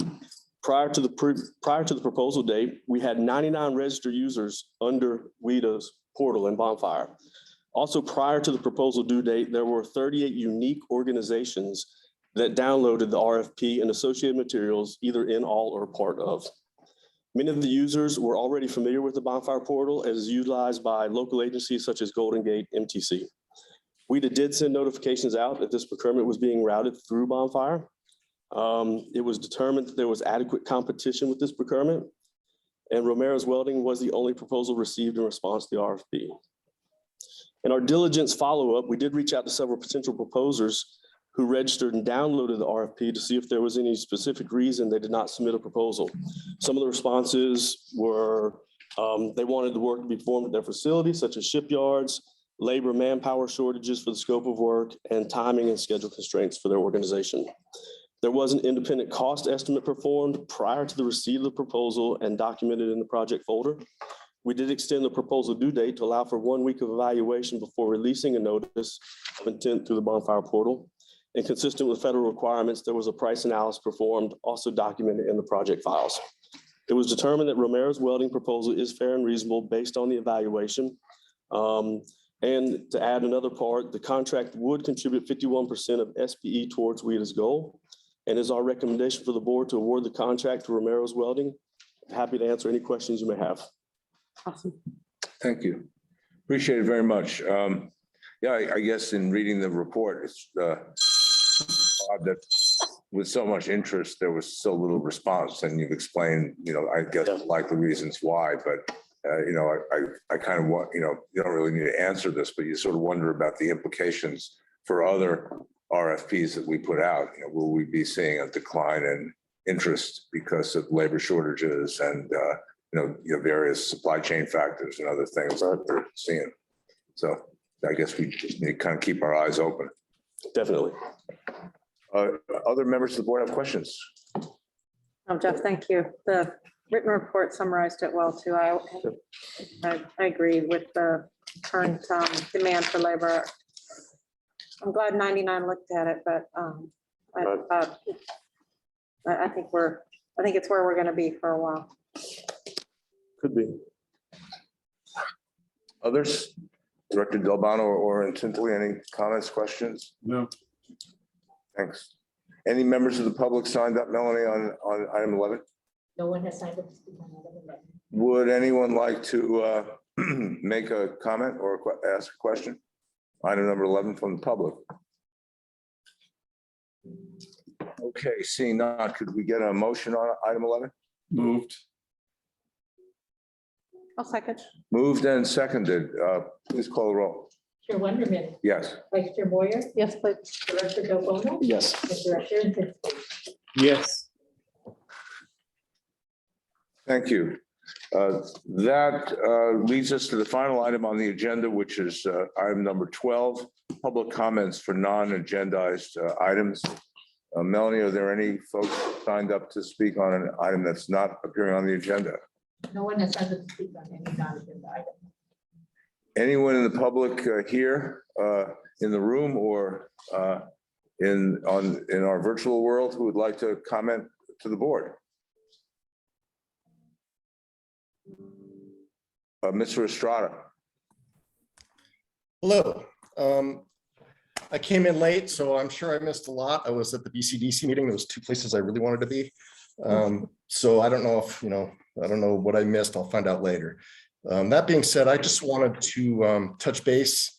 Prior to the proposal date, we had 99 registered users under WETA's portal in Bonfire. Also, prior to the proposal due date, there were 38 unique organizations that downloaded the RFP and associated materials either in all or part of. Many of the users were already familiar with the Bonfire portal as is utilized by local agencies such as Golden Gate MTC. WETA did send notifications out that this procurement was being routed through Bonfire. It was determined that there was adequate competition with this procurement, and Romero's Welding was the only proposal received in response to the RFP. In our diligence follow-up, we did reach out to several potential proposers who registered and downloaded the RFP to see if there was any specific reason they did not submit a proposal. Some of the responses were they wanted the work to be performed at their facilities, such as shipyards, labor manpower shortages for the scope of work, and timing and schedule constraints for their organization. There was an independent cost estimate performed prior to the receipt of the proposal and documented in the project folder. We did extend the proposal due date to allow for 1 week of evaluation before releasing a notice of intent through the Bonfire portal. And consistent with federal requirements, there was a price analysis performed, also documented in the project files. It was determined that Romero's Welding proposal is fair and reasonable based on the evaluation. And to add another part, the contract would contribute 51% of SPE towards WETA's goal. And is our recommendation for the board to award the contract to Romero's Welding. Happy to answer any questions you may have. Awesome. Thank you. Appreciate it very much. Yeah, I guess in reading the report, it's odd that with so much interest, there was so little response, and you've explained, I guess likely reasons why, but I kind of want, you don't really need to answer this, but you sort of wonder about the implications for other RFPs that we put out. Will we be seeing a decline in interest because of labor shortages and various supply chain factors and other things that we're seeing? So I guess we just need to kind of keep our eyes open. Definitely. Other members of the board have questions? Jeff, thank you. The written report summarized it well too. I agree with the current demand for labor. I'm glad 99 looked at it, but I think it's where we're going to be for a while. Could be. Others? Director Delbano or Untitled, any comments, questions? No. Thanks. Any members of the public signed up, Melanie, on item 11? No one has signed up to speak on item 11. Would anyone like to make a comment or ask a question? Item number 11 from the public. Okay, seeing none, could we get a motion on item 11? Moved. I'll second. Moved and seconded. Please call the roll. Chair Wonderman, Yes. Vice Chair Moyer, Yes, please. Director Del Bono, Yes. and Director Fiscal. Yes. Thank you. That leads us to the final item on the agenda, which is item number 12, public comments for non-agendized items. Melanie, are there any folks signed up to speak on an item that's not appearing on the agenda? No one has signed up to speak on any non-agenda item. Anyone in the public here in the room or in our virtual world who would like to comment to the board? Mr. Estrada. Hello. I came in late, so I'm sure I missed a lot. I was at the BCDC meeting. There was two places I really wanted to be. So I don't know if, I don't know what I missed. I'll find out later. That being said, I just wanted to touch base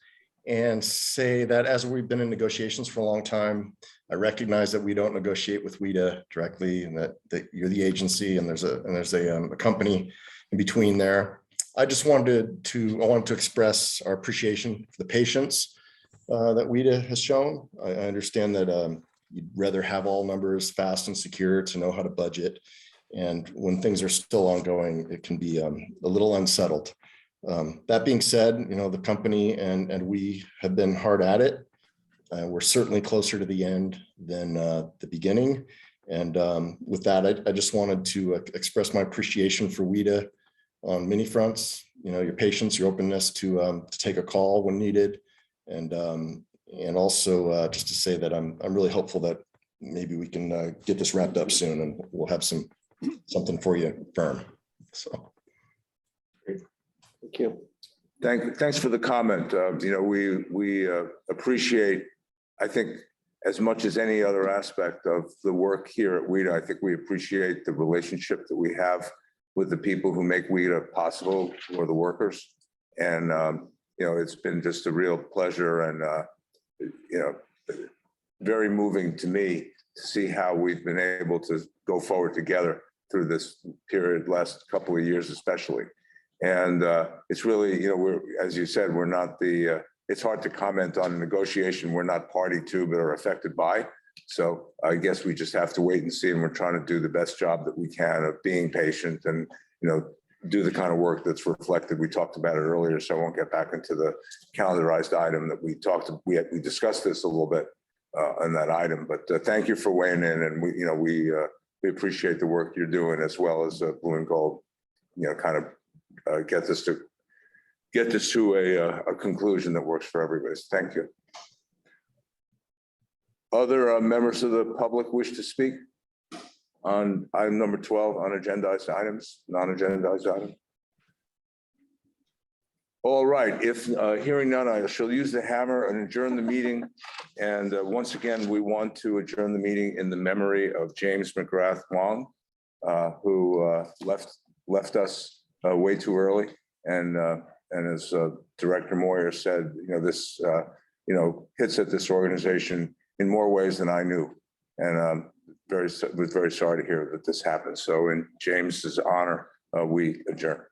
and say that as we've been in negotiations for a long time, I recognize that we don't negotiate with WETA directly, and that you're the agency and there's a company in between there. I just wanted to express our appreciation for the patience that WETA has shown. I understand that you'd rather have all numbers fast and secure to know how to budget. And when things are still ongoing, it can be a little unsettled. That being said, the company and we have been hard at it. We're certainly closer to the end than the beginning. And with that, I just wanted to express my appreciation for WETA on many fronts. Your patience, your openness to take a call when needed. And also just to say that I'm really hopeful that maybe we can get this wrapped up soon and we'll have something for you firm. So. Thank you. Thanks for the comment. We appreciate, I think, as much as any other aspect of the work here at WETA, I think we appreciate the relationship that we have with the people who make WETA possible, or the workers. And, it's been just a real pleasure and, very moving to me to see how we've been able to go forward together through this period, last couple of years especially. And it's really, as you said, we're not it's hard to comment on a negotiation we're not party to but are affected by. So I guess we just have to wait and see, and we're trying to do the best job that we can of being patient and, do the kind of work that's reflected. We talked about it earlier, so I won't get back into the calendarized item that we discussed this a little bit on that item, but thank you for weighing in, and we appreciate the work you're doing, as well as Blue and Gold, kind of get this to a conclusion that works for everybody. So thank you. Other members of the public wish to speak on item number 12, unagendized items, non-agendized items? All right, if hearing none, I shall use the hammer and adjourn the meeting. And once again, we want to adjourn the meeting in the memory of James McGrath Wong, who left us way too early. And as Director Moyer said, this hits at this organization in more ways than I knew. And was very sorry to hear that this happened. So in James's honor, we adjourn.